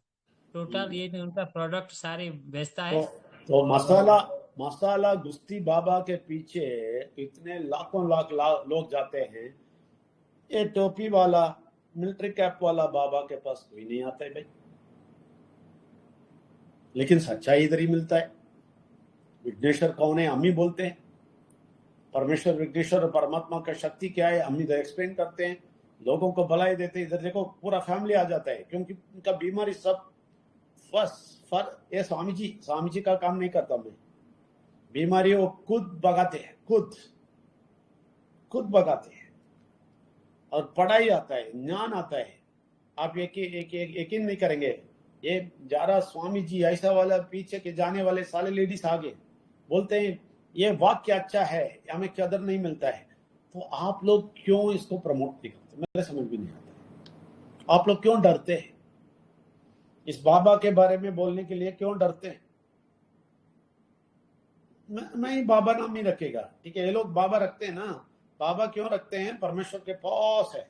टोटल ये उनका प्रोडक्ट सारी बेचता है। तो मसाला गुस्ती बाबा के पीछे इतने लाखों लाख लोग जाते हैं, ये टोपी वाला मिलिट्री कैप वाला बाबा के पास कोई नहीं आता है भाई। लेकिन सच्चाई इधर ही मिलता है। विघ्नेश्वर कौन है हम ही बोलते हैं, परमेश्वर विघ्नेश्वर और परमात्मा का शक्ति क्या है हम इधर एक्सप्लेन करते हैं, लोगों को भलाई देते हैं। इधर देखो पूरा फैमिली आ जाता है, क्योंकि उनका बीमारी सब ये स्वामी जी का काम नहीं करता मैं, बीमारी वो खुद भगाते हैं, खुद भगाते हैं। और पढ़ाई आता है, ज्ञान आता है, आप यकीन नहीं करेंगे। ये जरा स्वामी जी ऐसा वाला पीछे के जाने वाले सारे लेडीज आगे बोलते हैं ये वाक्य अच्छा है, हमें कदर नहीं मिलता है। तो आप लोग क्यों इसको प्रमोट नहीं करते, मेरे समझ भी नहीं आता। आप लोग क्यों डरते हैं इस बाबा के बारे में बोलने के लिए, क्यों डरते हैं? नहीं, बाबा नाम ही रखेगा, ठीक है। ये लोग बाबा रखते हैं ना, बाबा क्यों रखते हैं? परमेश्वर के पास है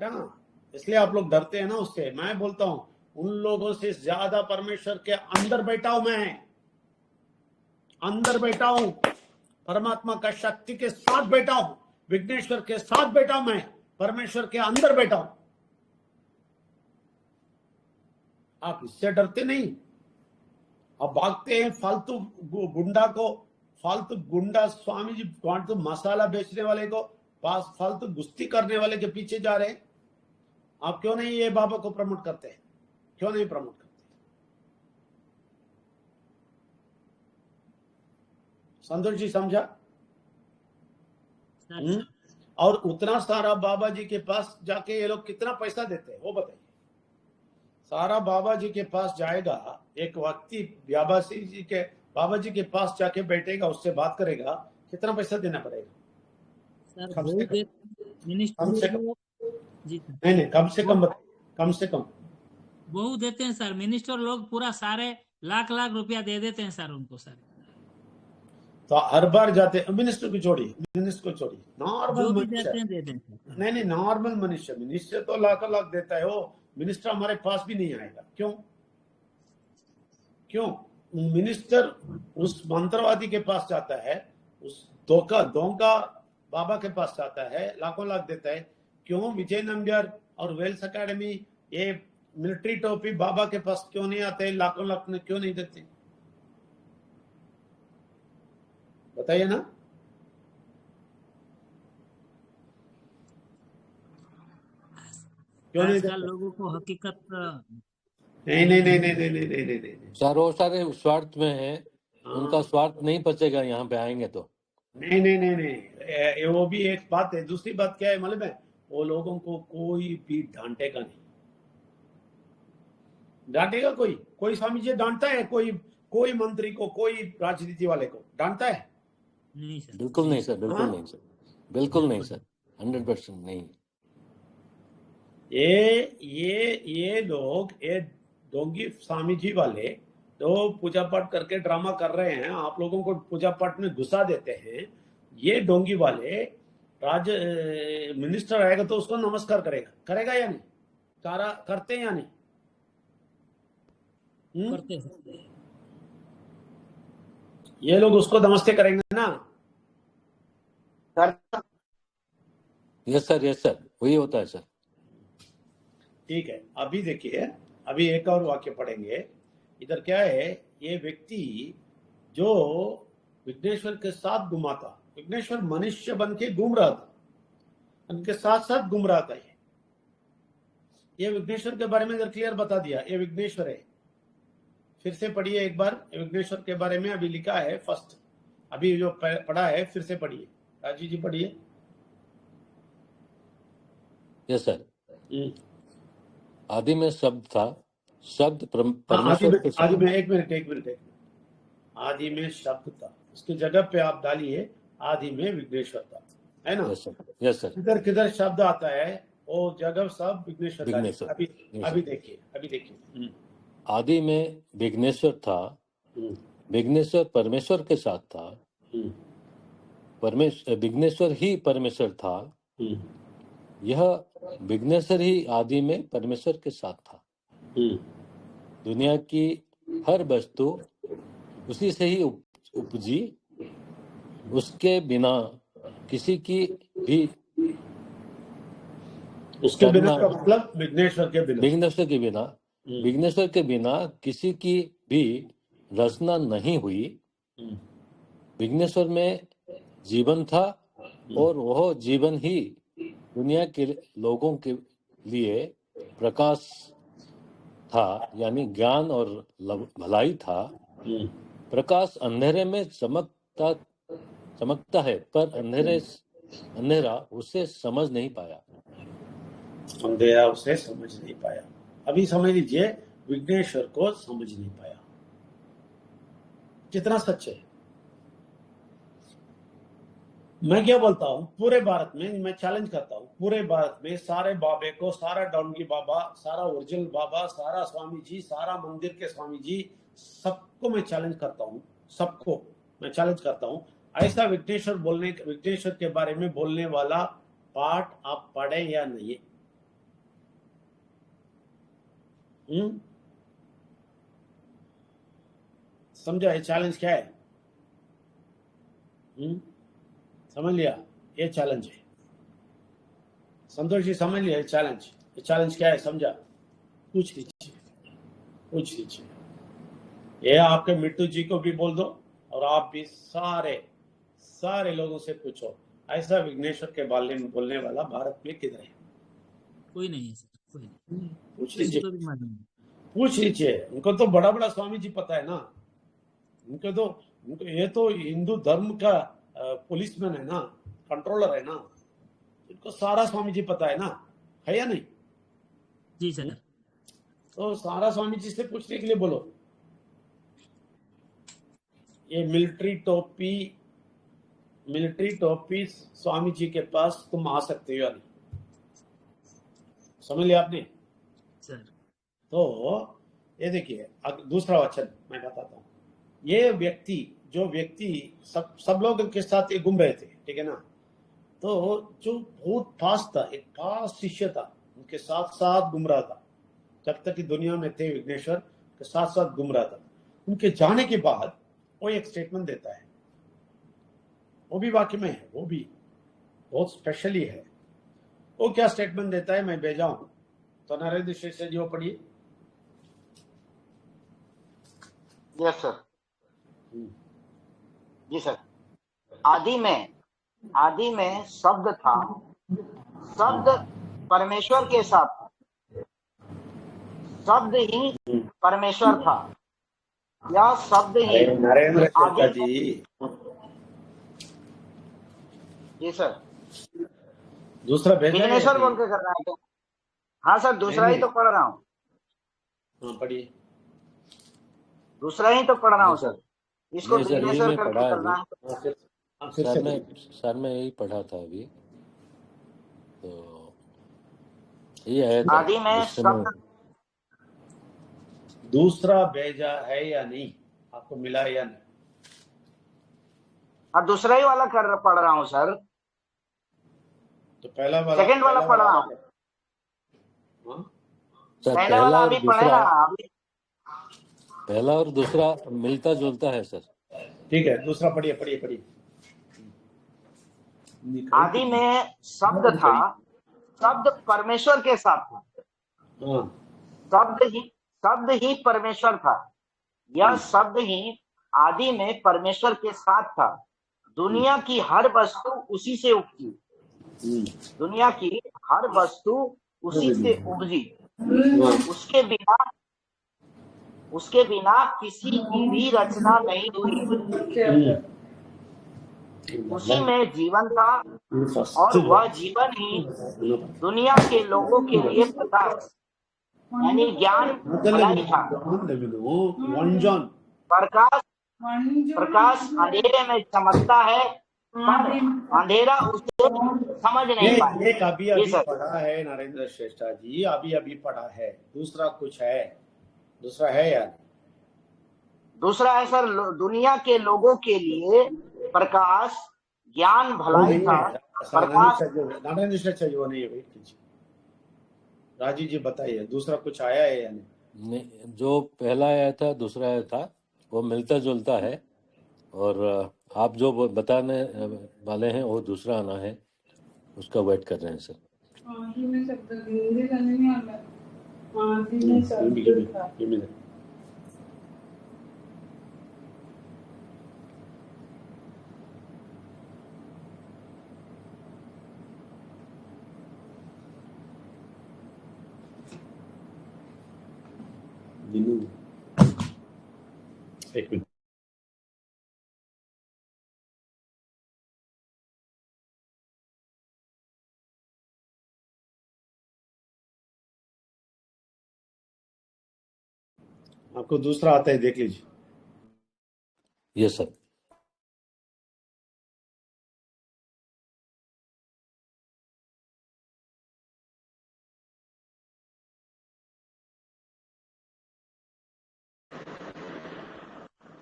ना, इसलिए आप लोग डरते हैं ना उससे। मैं बोलता हूं उन लोगों से ज्यादा परमेश्वर के अंदर बैठा हूं, मैं अंदर बैठा हूं, परमात्मा का शक्ति के साथ बैठा हूं, विघ्नेश्वर के साथ बैठा हूं, मैं परमेश्वर के अंदर बैठा हूं। आप इससे डरते नहीं, आप भागते हैं फालतू गुंडा स्वामी जी, फालतू मसाला बेचने वाले को, पास फालतू गुस्ती करने वाले के पीछे जा रहे हैं। आप क्यों नहीं ये बाबा को प्रमोट करते हैं? क्यों नहीं प्रमोट करते? संतोष जी समझा? और उतना सारा बाबा जी के पास जाके ये लोग कितना पैसा देते हैं वो बताइए। सारा बाबा जी के पास जाएगा, एक व्यक्ति बाबा जी के पास जाके बैठेगा, उससे बात करेगा, कितना पैसा देना पड़ेगा? कम से कम बहुत देते हैं सर। मिनिस्टर लोग पूरा सारे लाख रुपया दे देते हैं सर उनको सर। तो हर बार जाते, मिनिस्टर को छोड़िए, नॉर्मल मनुष्य नहीं, नॉर्मल मनुष्य, मिनिस्टर तो लाख देता है, वो मिनिस्टर हमारे पास भी नहीं आएगा। क्यों? मिनिस्टर उस मंत्रवादी के पास जाता है, उस धोखा बाबा के पास जाता है, लाखों लाख देता है। क्यों विजय नंबर और वेल्स एकेडमी ये मिलिट्री टोपी बाबा के पास क्यों नहीं आते, लाखों लाख में क्यों नहीं देते, बताइए ना। क्यों नहीं आजकल देते? लोगों को हकीकत नहीं नहीं नहीं नहीं नहीं नहीं नहीं नहीं नहीं सर वो सारे स्वार्थ में है, उनका हाँ, स्वार्थ नहीं पचेगा यहाँ पे आएंगे तो। नहीं नहीं नहीं नहीं वो भी एक बात है। दूसरी बात क्या है मालूम है, वो लोगों को कोई भी डांटेगा नहीं, डांटेगा कोई? कोई स्वामी जी डांटता है कोई कोई मंत्री को, कोई राजनीति वाले को डांटता है? नहीं सर, बिल्कुल नहीं सर, बिल्कुल हाँ? नहीं सर, बिल्कुल नहीं सर, 100% नहीं। ये लोग, ये डोंगी स्वामी जी वाले तो पूजा पाठ करके ड्रामा कर रहे हैं, आप लोगों को पूजा पाठ में घुसा देते हैं। ये डोंगी वाले मिनिस्टर आएगा तो उसको नमस्कार करेगा या नहीं? करते हैं या नहीं? करते सर। ये लोग उसको नमस्ते करेंगे ना? यस सर, वही होता है सर। ठीक है, अभी देखिए, अभी एक और वाक्य पढ़ेंगे। इधर क्या है, ये व्यक्ति जो विघ्नेश्वर के साथ घुमा था, विघ्नेश्वर मनुष्य बन के घूम रहा था, उनके साथ साथ घूम रहा था। ये विघ्नेश्वर के बारे में इधर क्लियर बता दिया, ये विघ्नेश्वर है। फिर से पढ़िए एक बार, विघ्नेश्वर के बारे में अभी लिखा है फर्स्ट, अभी जो पढ़ा है फिर से पढ़िए, राजीव जी पढ़िए। Yes sir. आदि में शब्द था, शब्द परमेश्वर के साथ। आदि में एक मिनट, आदि में शब्द था, उसकी जगह पे आप डालिए आदि में विघ्नेश्वर था, है ना? Yes sir. किधर किधर शब्द आता है वो जगह सब विघ्नेश्वर। अभी देखिए। आदि में विघ्नेश्वर था, विघ्नेश्वर परमेश्वर के साथ था, विघ्नेश्वर ही परमेश्वर था, यह विघ्नेश्वर ही आदि में परमेश्वर के साथ था। दुनिया की हर वस्तु उसी से ही उपजी, उसके बिना किसी की भी, उसके बिना का मतलब विघ्नेश्वर के बिना किसी की भी रचना नहीं हुई। विघ्नेश्वर में जीवन था और वह जीवन ही दुनिया के लोगों के लिए प्रकाश था, यानी ज्ञान और भलाई था। प्रकाश अंधेरे में चमकता है, पर अंधेरा उसे समझ नहीं पाया। अभी समझ लीजिए, विघ्नेश्वर को समझ नहीं पाया। कितना सच है। मैं क्या बोलता हूं, पूरे भारत में मैं चैलेंज करता हूं, पूरे भारत में सारे बाबे को, सारा डोंगी बाबा, सारा ओरिजिनल बाबा, सारा स्वामी जी, सारा मंदिर के स्वामी जी, सबको मैं चैलेंज करता हूं, सबको मैं चैलेंज करता हूं, ऐसा विघ्नेश्वर के बारे में बोलने वाला पाठ आप पढ़े या नहीं? समझा ये चैलेंज क्या है? समझ लिया, ये चैलेंज है। संतोष जी समझ लिया ये चैलेंज क्या है? समझा? पूछ लीजिए। ये आपके मिट्टू जी को भी बोल दो, और आप भी सारे लोगों से पूछो, ऐसा विघ्नेश्वर के बारे में बोलने वाला भारत में किधर है? कोई नहीं है सर, कोई नहीं। पूछ लीजिए। उनको तो बड़ा स्वामी जी पता है ना, उनको ये तो हिंदू धर्म का पुलिसमैन है ना, कंट्रोलर है ना, इनको सारा स्वामी जी पता है ना, है या नहीं? जी सर। तो सारा स्वामी जी से पूछने के लिए बोलो। ये मिलिट्री टोपी स्वामी जी के पास तुम आ सकते हो या नहीं? समझ लिया आपने सर? तो ये देखिए, दूसरा वचन मैं बताता हूँ। ये व्यक्ति सब लोग के साथ ये घूम रहे थे, ठीक है ना? तो जो बहुत फास्ट था, एक फास्ट शिष्य था, उनके साथ साथ घूम रहा था, जब तक कि दुनिया में थे विघ्नेश्वर के साथ साथ घूम रहा था। उनके जाने के बाद वो एक स्टेटमेंट देता है, वो भी वाक्य में है, वो भी बहुत स्पेशली है। वो क्या स्टेटमेंट देता है, मैं भेजा हूं, तो नरेंद्र श्रेष्ठ जी वो पढ़िए। Yes sir. जी सर। आदि में शब्द था, शब्द परमेश्वर के साथ था, शब्द ही परमेश्वर था, या शब्द ही नरेंद्र श्रेष्ठ आदि जी, जी सर। दूसरा भेजा है विघ्नेश्वर अभी? बोल के कर रहा है क्या? हाँ सर, दूसरा ही नहीं, तो पढ़ रहा हूँ, हाँ पढ़िए। दूसरा ही तो पढ़ रहा नहीं हूँ सर, सर। इसको नहीं सर, यही विघ्नेश्वर मैं करके पढ़ा करना अभी। है। फिर सर से मैं पढ़िए। सर मैं यही पढ़ा था अभी, तो ये आया था आदि में जिससे मैं शब्द, दूसरा भेजा है या नहीं, आपको मिला है या नहीं? हाँ दूसरा ही वाला पढ़ रहा हूँ सर, तो पहला वाला, सेकंड वाला पढ़ रहा हूँ। हाँ? सर पहला पहला वाला और अभी पढ़े दूसरा, ना अभी। पहला और दूसरा मिलता जुलता है सर। ठीक है, दूसरा पढ़िए पढ़िए पढ़िए। आदि में शब्द था, शब्द परमेश्वर के साथ था, हाँ, शब्द ही परमेश्वर था, यह शब्द ही आदि में परमेश्वर के साथ था। दुनिया की हर वस्तु उसी से उपजी, दुनिया की हर वस्तु उसी से उपजी, उसके बिना किसी की भी रचना नहीं हुई। उसी में जीवन था और वह जीवन ही दुनिया के लोगों के लिए प्रकाश यानी ज्ञान भलाई था। वन जॉन, प्रकाश प्रकाश अंधेरे में चमकता है, पर अंधेरा उसे समझ नहीं पाया। एक अभी जी अभी सर। पढ़ा है नरेंद्र श्रेष्ठा जी, अभी अभी पढ़ा है। दूसरा कुछ है, दूसरा है यार? दूसरा है सर, दुनिया के लोगों के लिए प्रकाश ज्ञान वो भलाई नहीं था। है प्रकाश नरेंद्र श्रेष्ठा जी, वो नहीं है। वेट कीजिए, राजीव जी बताइए, दूसरा कुछ आया है या नहीं? जो पहला आया था दूसरा आया था वो मिलता जुलता है, और आप जो बताने वाले हैं वो दूसरा आना है, उसका वेट कर रहे हैं सर। आदि में शब्द, हिंदी का नहीं आता। आदि में शब्द था। एक मिनट। आपको दूसरा आता है, देख लीजिए। Yes sir.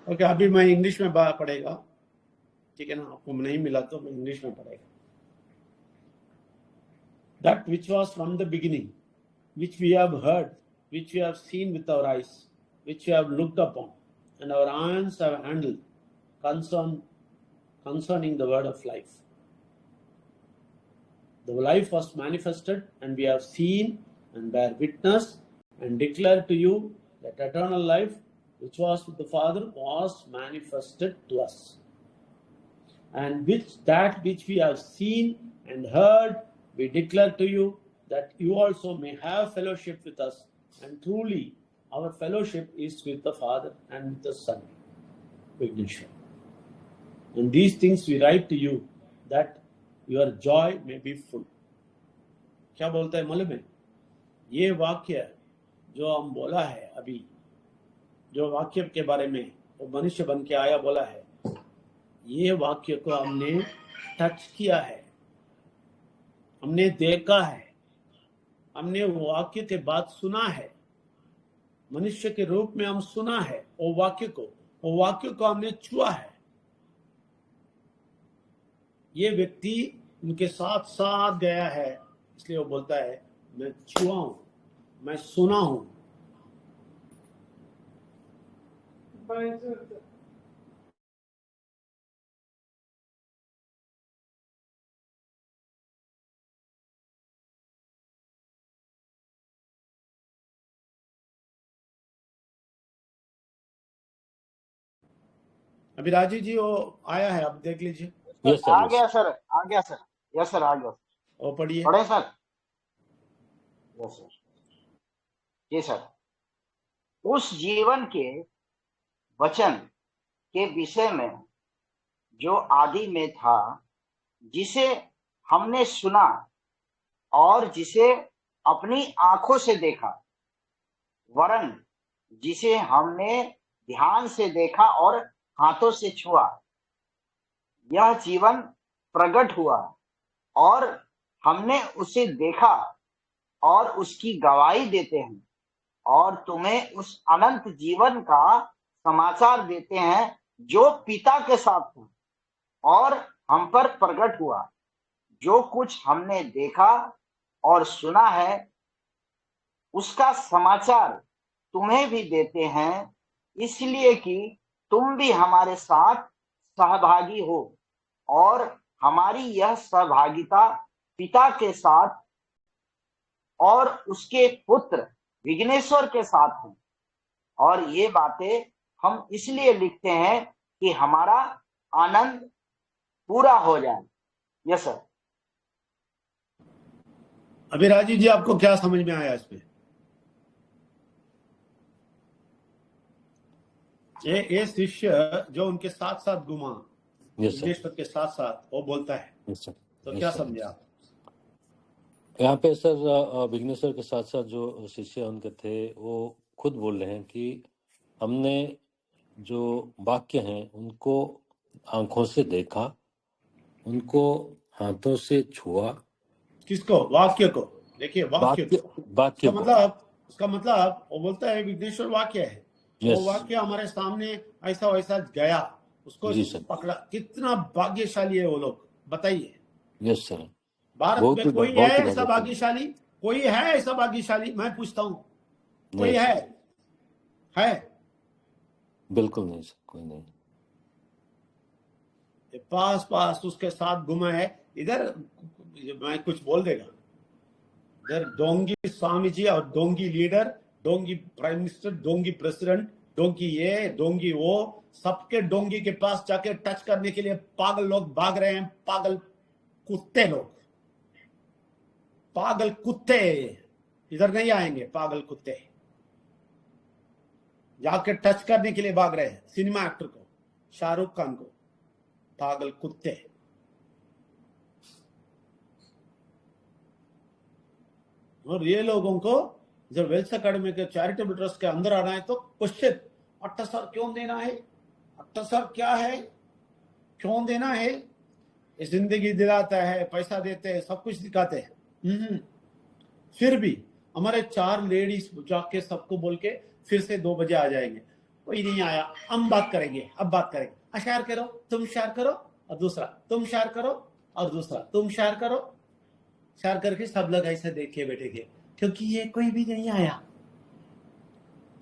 ओके, अभी मैं इंग्लिश में पढ़ेगा, ठीक है ना? आपको नहीं मिला तो मैं इंग्लिश में पढ़ेगा। That which was from the beginning, which we have heard, which we have seen with our eyes, which we have looked upon, and our hands have handled, concerning the word of life. The life was manifested, and we have seen and bear witness and declare to you that eternal life, which was with the Father, was manifested to us. And that which we have seen and heard, we declare to you, that you also may have fellowship with us. And truly, our fellowship is with the Father and with the Son, Vigneshwar. And these things we write to you, that your joy may be full. क्या बोलता है मालूम है? ये वाक्य जो हम बोला है अभी, जो वाक्य के बारे में वो मनुष्य बन के आया बोला है, ये वाक्य को हमने टच किया है, हमने देखा है, हमने वो वाक्य के बात सुना है, मनुष्य के रूप में हम सुना है वो वाक्य को हमने छुआ है। ये व्यक्ति उनके साथ साथ गया है, इसलिए वो बोलता है मैं छुआ हूं, मैं सुना हूं। अभी राजीव जी वो आया है, अब देख लीजिए। यस सर, आ गया सर, आ गया सर, यस सर, आ गया। वो पढ़िए। पढ़े सर? यस सर, जी सर। उस जीवन के वचन के विषय में जो आदि में था, जिसे हमने सुना और जिसे अपनी आंखों से देखा, वरन जिसे हमने ध्यान से देखा और हाथों से छुआ, यह जीवन प्रकट हुआ और हमने उसे देखा और उसकी गवाही देते हैं और तुम्हें उस अनंत जीवन का समाचार देते हैं जो पिता के साथ था और हम पर प्रकट हुआ। जो कुछ हमने देखा और सुना है उसका समाचार तुम्हें भी देते हैं, इसलिए कि तुम भी हमारे साथ सहभागी हो और हमारी यह सहभागिता पिता के साथ और उसके पुत्र विघ्नेश्वर के साथ है। और ये बातें हम इसलिए लिखते हैं कि हमारा आनंद पूरा हो जाए। Yes sir. अभी राजीव जी आपको क्या समझ में आया इसमें? ये शिष्य जो उनके साथ साथ घुमा, विघ्नेश्वर के साथ साथ, वो बोलता है, तो क्या समझे आप? यहाँ पे सर विघ्नेश्वर के साथ साथ जो शिष्य उनके थे वो खुद बोल रहे हैं कि हमने जो वाक्य हैं उनको आंखों से देखा, उनको हाथों से छुआ। किसको? वाक्य को। देखिए वाक्य वाक्य उसका मतलब वो बोलता है विघ्नेश्वर वाक्य है। वो वाक्य हमारे सामने ऐसा वैसा गया, उसको पकड़ा। कितना भाग्यशाली है वो लोग, बताइए। Yes sir. भारत में कोई है ऐसा भाग्यशाली? कोई है ऐसा भाग्यशाली? मैं पूछता हूँ, कोई है? बिल्कुल नहीं सर, कोई नहीं। पास उसके साथ घुमा है। इधर मैं कुछ बोल देगा, इधर डोंगी स्वामी जी और डोंगी लीडर, डोंगी प्राइम मिनिस्टर, डोंगी प्रेसिडेंट, डोंगी ये डोंगी वो, सबके डोंगी के पास जाके टच करने के लिए पागल लोग भाग रहे हैं। पागल कुत्ते लोग, पागल कुत्ते इधर नहीं आएंगे। पागल कुत्ते जाके टच करने के लिए भाग रहे हैं सिनेमा एक्टर को, शाहरुख खान को। पागल कुत्ते। और ये लोगों को जब वेल्थ अकेडमी के चैरिटेबल ट्रस्ट के अंदर आना है तो क्वेश्चन, अट्टा सर क्यों देना है? अट्टा सर क्या है? क्यों देना है? जिंदगी दिलाता है, पैसा देते हैं, सब कुछ दिखाते हैं। फिर भी हमारे 4 लेडीज जाके सबको बोल के फिर से 2 बजे आ जाएंगे। कोई नहीं आया, हम बात करेंगे, अब बात करेंगे। शेयर करो, तुम शेयर करो, और दूसरा तुम शेयर करो, और दूसरा तुम शेयर करो। शेयर करके सब लोग ऐसे देखे बैठेंगे, क्योंकि ये कोई भी नहीं आया।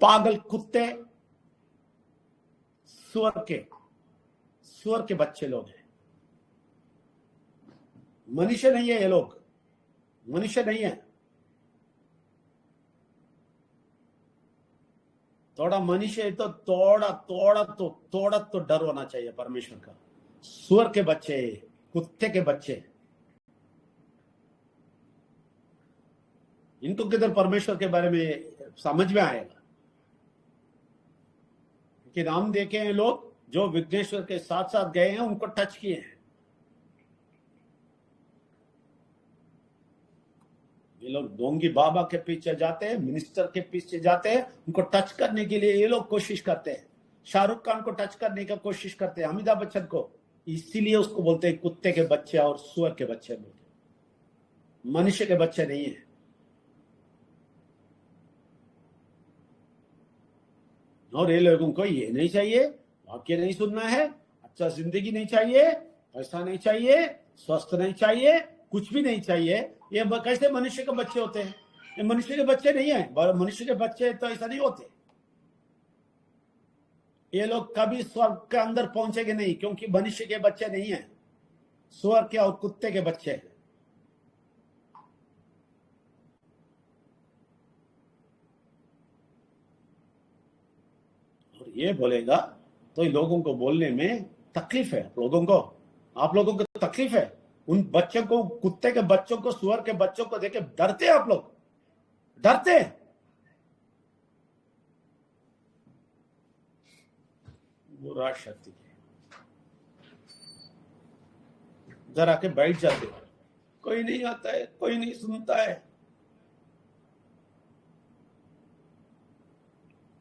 पागल कुत्ते, सुअर के बच्चे लोग हैं। मनुष्य नहीं है ये लोग, मनुष्य नहीं है। थोड़ा मनुष्य है तो थोड़ा तो डर होना चाहिए परमेश्वर का। सुअर के बच्चे, कुत्ते के बच्चे, इनको किधर परमेश्वर के बारे में समझ में आएगा? कि नाम देखे हैं लोग जो विघ्नेश्वर के साथ साथ गए हैं, उनको टच किए हैं। ये लोग डोंगी बाबा के पीछे जाते हैं, मिनिस्टर के पीछे जाते हैं, उनको टच करने के लिए ये लोग कोशिश करते हैं। शाहरुख खान को टच करने का कोशिश करते हैं, अमिताभ बच्चन को। इसीलिए उसको बोलते हैं कुत्ते के बच्चे और सुअर के बच्चे बोलते, मनुष्य के बच्चे नहीं है। और ये लोगों को ये नहीं चाहिए, वाक्य नहीं सुनना है, अच्छा जिंदगी नहीं चाहिए, पैसा नहीं चाहिए, स्वस्थ नहीं चाहिए, कुछ भी नहीं चाहिए। ये कैसे मनुष्य के बच्चे होते हैं? ये मनुष्य के बच्चे नहीं है। मनुष्य के बच्चे तो ऐसा नहीं होते। ये लोग कभी स्वर्ग के अंदर पहुंचेंगे नहीं, क्योंकि मनुष्य के बच्चे नहीं है, स्वर्ग के और कुत्ते के बच्चे हैं। और ये बोलेगा तो इन लोगों को बोलने में तकलीफ है। आप लोगों को तकलीफ है। उन बच्चों को, कुत्ते के बच्चों को, सुअर के बच्चों को देख के डरते हैं आप लोग, डरते हैं। बुरा शक्ति इधर आके बैठ जाते, कोई नहीं आता है, कोई नहीं सुनता है।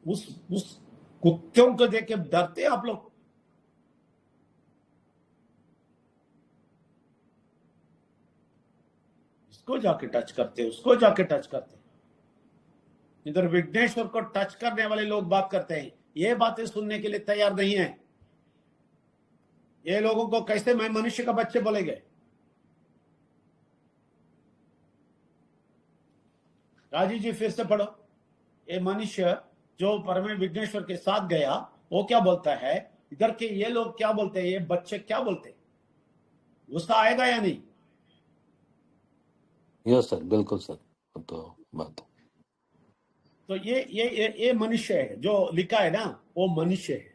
उस कुत्तों को देख के डरते हैं आप लोग। इसको जाके टच करते, उसको जाके टच करते। इधर विघ्नेश्वर को टच करने वाले लोग बात करते हैं, ये बातें सुनने के लिए तैयार नहीं है। ये लोगों को कैसे मैं मनुष्य का बच्चे बोलेंगे? राजीव जी फिर से पढ़ो। ये मनुष्य जो परमेश्वर विघ्नेश्वर के साथ गया, वो क्या बोलता है? इधर के ये लोग क्या बोलते हैं? ये बच्चे क्या बोलते हैं? गुस्सा आएगा या नहीं? यस सर, बिल्कुल सर, तो बात। तो ये मनुष्य है जो लिखा है ना, वो मनुष्य है,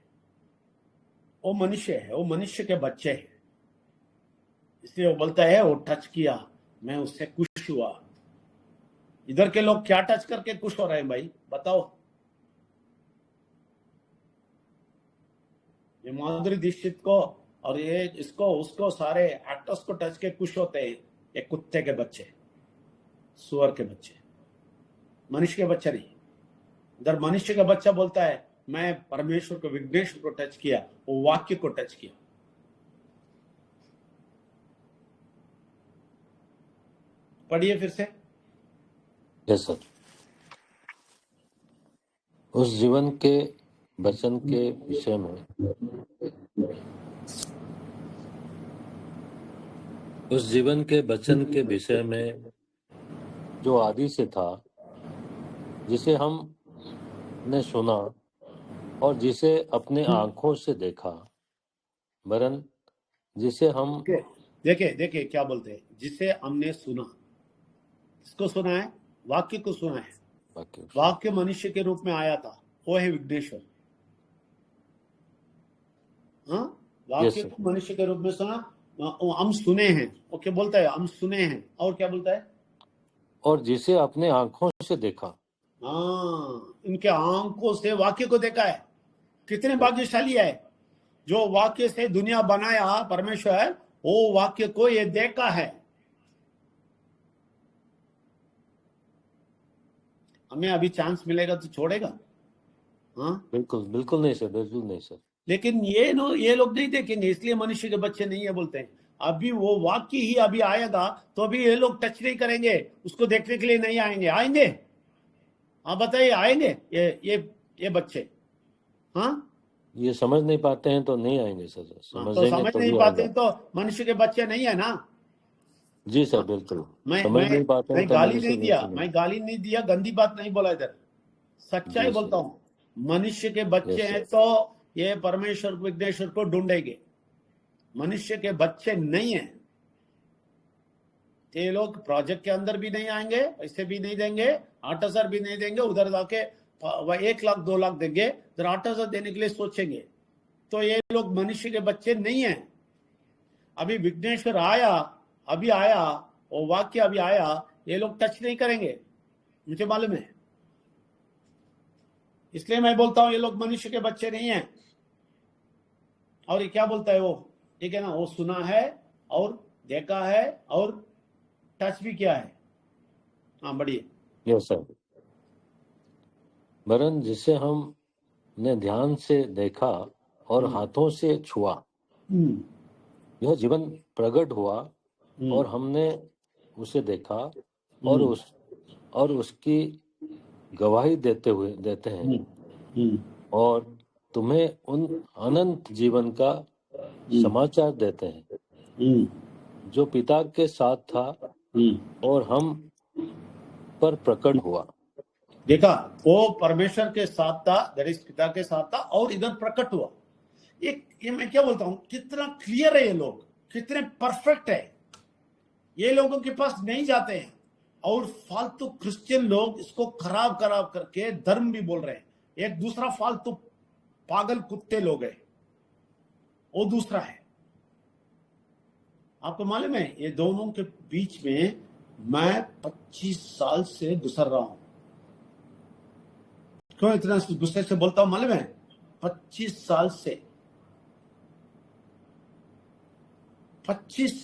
वो मनुष्य है, वो मनुष्य के बच्चे हैं। इसलिए वो बोलता है, वो टच किया, मैं उससे खुश हुआ। इधर के लोग क्या टच करके खुश हो रहे हैं भाई, बताओ? ये माधुरी दीक्षित को और ये इसको उसको सारे एक्टर्स को टच के खुश होते हैं। ये कुत्ते के बच्चे, सुअर के बच्चे, मनुष्य के बच्चे नहीं। इधर मनुष्य का बच्चा बोलता है, मैं परमेश्वर को, विघ्नेश्वर को टच किया, वो वाक्य को टच किया। पढ़िए फिर से। Yes sir. उस जीवन के वचन के विषय में, उस जीवन के वचन के विषय में जो आदि से था, जिसे हमने सुना और जिसे अपने आंखों से देखा, वरन जिसे हम देखिए क्या बोलते हैं, जिसे हमने सुना। किसको सुना है? वाक्य को सुना है। वाक्य मनुष्य के रूप में आया था, वो है विघ्नेश्वर। हाँ, वाक्य को मनुष्य के रूप में सुना, हम सुने हैं। वो क्या बोलता है? हम सुने हैं। और क्या बोलता है? और जिसे अपने आंखों से देखा। हाँ, इनके आंखों से वाक्य को देखा है। कितने भाग्यशाली है जो वाक्य से दुनिया बनाया परमेश्वर, वो वाक्य को ये देखा है। हमें अभी चांस मिलेगा तो छोड़ेगा? हाँ, बिल्कुल नहीं सर, बिल्कुल नहीं सर। लेकिन ये लोग नहीं देखेंगे, इसलिए मनुष्य के बच्चे नहीं है बोलते हैं। अभी वो वाक्य ही अभी आएगा तो अभी ये लोग टच नहीं करेंगे, उसको देखने के लिए नहीं आएंगे। हाँ बताइए, आएंगे ये बच्चे? हाँ, ये समझ नहीं पाते हैं तो नहीं आएंगे सर। समझ नहीं पाते हैं तो मनुष्य के बच्चे नहीं है ना? जी सर, बिल्कुल। मैं गाली नहीं दिया, गंदी बात नहीं बोला इधर, सच्चाई बोलता हूँ। मनुष्य के बच्चे हैं तो ये परमेश्वर विघ्नेश्वर को ढूंढेंगे। मनुष्य के बच्चे नहीं है, ये लोग प्रोजेक्ट के अंदर भी नहीं आएंगे, पैसे भी नहीं देंगे, 8,000 भी नहीं देंगे। उधर जाके 1 लाख 2 लाख देंगे, उधर 8,000 देने के लिए सोचेंगे। तो ये लोग मनुष्य के बच्चे नहीं है। अभी विघ्नेश्वर अभी आया, वो वाक्य अभी आया, ये लोग टच नहीं करेंगे, मुझे मालूम है। इसलिए मैं बोलता हूं ये लोग मनुष्य के बच्चे नहीं है। और ये क्या बोलता है वो, ठीक है ना? वो सुना है और देखा है और टच भी किया है। हाँ, बढ़िया। Yes sir. वरन जिसे हमने ध्यान से देखा और हाथों से छुआ, यह जीवन प्रकट हुआ और हमने उसे देखा और उसकी गवाही देते हैं और तुम्हें उन अनंत जीवन का समाचार देते हैं जो पिता के साथ था और हम पर प्रकट हुआ। देखा, वो परमेश्वर के साथ था, पिता के साथ था और इधर प्रकट हुआ। ये मैं क्या बोलता हूं, कितना क्लियर है ये लोग, कितने परफेक्ट है। ये लोगों के पास नहीं जाते हैं और फालतू क्रिश्चियन लोग इसको खराब करके धर्म भी बोल रहे हैं। एक दूसरा फालतू पागल कुत्ते लोग हैं, वो दूसरा है। आपको मालूम है ये दोनों के बीच में मैं 25 साल से गुजर रहा हूं। क्यों इतना गुस्से से बोलता हूं मालूम है? 25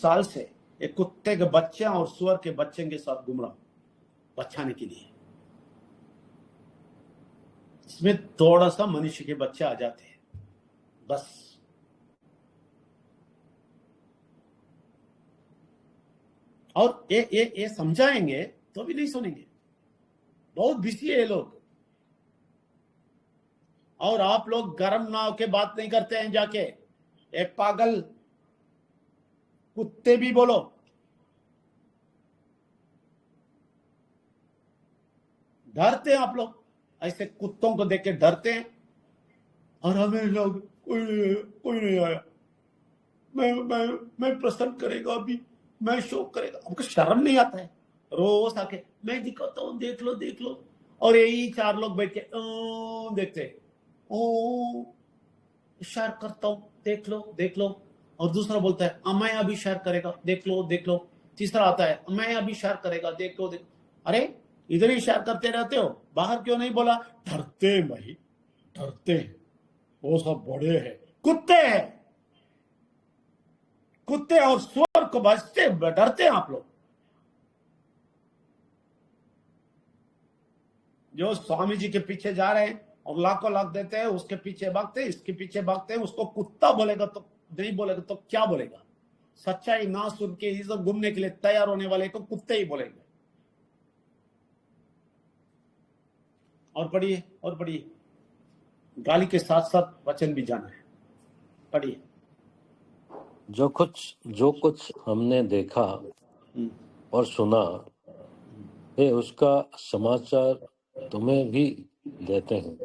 साल से एक कुत्ते के बच्चे और सुअर के बच्चे के साथ घूम रहा हूं बचाने के लिए। इसमें थोड़ा सा मनुष्य के बच्चे आ जाते हैं बस। और ये समझाएंगे तो भी नहीं सुनेंगे, बहुत बिजी है ये लोग। और आप लोग गरम नाव के बात नहीं करते हैं, जाके एक पागल कुत्ते भी बोलो। डरते हैं आप लोग, ऐसे कुत्तों को देख के डरते हैं। और हमें लोग कोई नहीं आया, मैं प्रसन्न करेगा अभी, मैं शोक करेगा। हमको शर्म नहीं आता है? रोज आके मैं दिखाता हूँ, देख लो। और यही 4 लोग बैठ के देखते, ओ शेयर करता हूँ, देख लो। और दूसरा बोलता है मैं अभी शेयर करेगा, देख लो। तीसरा आता है मैं अभी शेयर करेगा, देख लो। अरे इधर ही शेयर करते रहते हो, बाहर क्यों नहीं बोला? डरते भाई, डरते हैं। वो सब बड़े हैं, कुत्ते हैं। कुत्ते और सुअर को बचते डरते हैं आप लोग। जो स्वामी जी के पीछे जा रहे हैं और लाखों लाख देते हैं, उसके पीछे भागते हैं, इसके पीछे भागते हैं। उसको कुत्ता बोलेगा तो नहीं बोलेगा तो क्या बोलेगा? सच्चाई ना सुन के इधर घूमने के लिए तैयार होने वाले को कुत्ते ही बोलेंगे। और पढ़िए, गाली के साथ साथ वचन भी जाना है। पढ़िए। जो कुछ हमने देखा और सुना है, उसका समाचार तुम्हें भी देते हैं,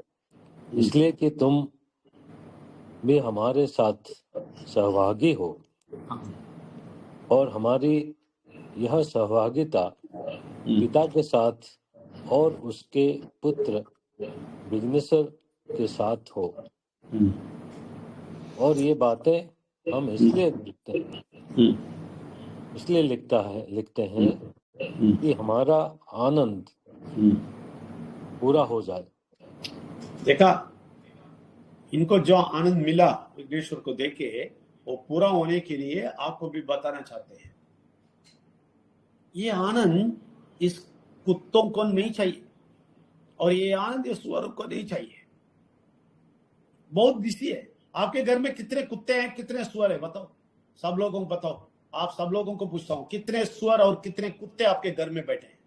इसलिए कि तुम भी हमारे साथ सहभागी हो। और हमारी यह सहभागिता पिता के साथ और उसके पुत्र विघ्नेश्वर के साथ हो। और ये बातें हम इसलिए लिखते हैं कि हमारा आनंद पूरा हो जाए। देखा, इनको जो आनंद मिला विघ्नेश्वर को देखे, वो पूरा होने के लिए आपको भी बताना चाहते हैं। ये आनंद इस कुत्तों को नहीं चाहिए, और ये आनंद इस सुअर को नहीं चाहिए। बहुत बिजी है। आपके घर में कितने कुत्ते हैं, कितने सुअर है? बताओ, सब लोगों को बताओ। आप सब लोगों को पूछता हूं, कितने सुअर और कितने कुत्ते आपके घर में बैठे हैं?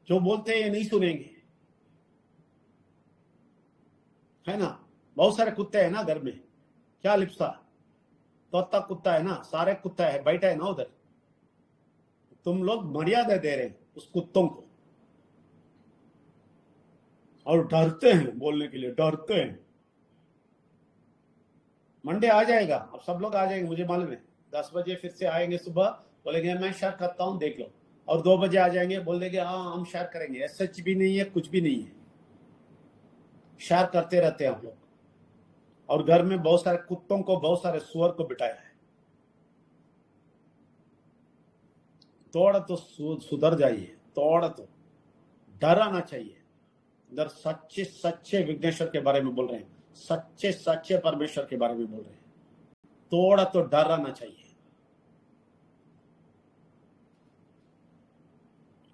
जो बोलते हैं ये नहीं सुनेंगे, है ना? बहुत सारे कुत्ते हैं ना घर में। क्या लिप्सा, तोता कुत्ता है ना, सारे कुत्ता है, बैठा है ना उधर। तुम लोग मर्यादा दे रहे हैं उस कुत्तों को, और डरते हैं बोलने के लिए, डरते हैं। मंडे आ जाएगा, अब सब लोग आ जाएंगे, मुझे मालूम है। 10 बजे फिर से आएंगे सुबह, बोलेंगे मैं शेयर करता हूं, देख लो। और 2 बजे आ जाएंगे, बोल देंगे हाँ हम शेयर करेंगे। सच भी नहीं है, कुछ भी नहीं है, शेयर करते रहते हैं हम लोग। और घर में बहुत सारे कुत्तों को, बहुत सारे सुअर को बिठाया है। थोड़ा तो सुधर जाइए, थोड़ा तो डर आना चाहिए। इधर सच्चे विघ्नेश्वर के बारे में बोल रहे हैं, सच्चे परमेश्वर के बारे में बोल रहे हैं। थोड़ा तो डर आना चाहिए।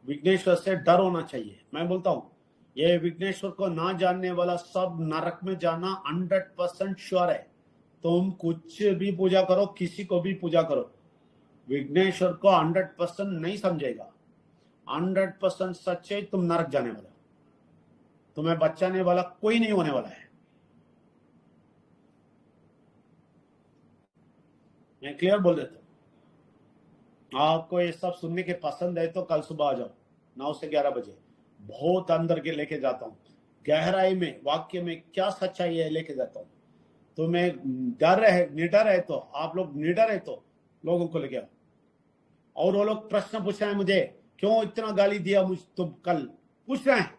विघ्नेश्वर से डर होना चाहिए। मैं बोलता हूं, ये विघ्नेश्वर को ना जानने वाला सब नरक में जाना 100% श्योर है। तुम कुछ भी पूजा करो, किसी को भी पूजा करो, विघ्नेश्वर को 100% नहीं समझेगा। 100% सच्चे तुम नरक जाने वाला। तुम्हें बचाने वाला कोई नहीं होने वाला है। मैं क्लियर बोल देता हूं। आपको ये सब सुनने के पसंद है तो कल सुबह आ जाओ 9 से 11 बजे। बहुत अंदर के लेके जाता हूं, गहराई में, वाक्य में क्या सच्चाई है लेके जाता हूं। तो मैं निडर है तो आप लोग निडर है तो लोगों को लेके आओ। और वो लोग प्रश्न पूछ रहे हैं मुझे, क्यों इतना गाली दिया मुझ तुम? कल पूछ रहे हैं,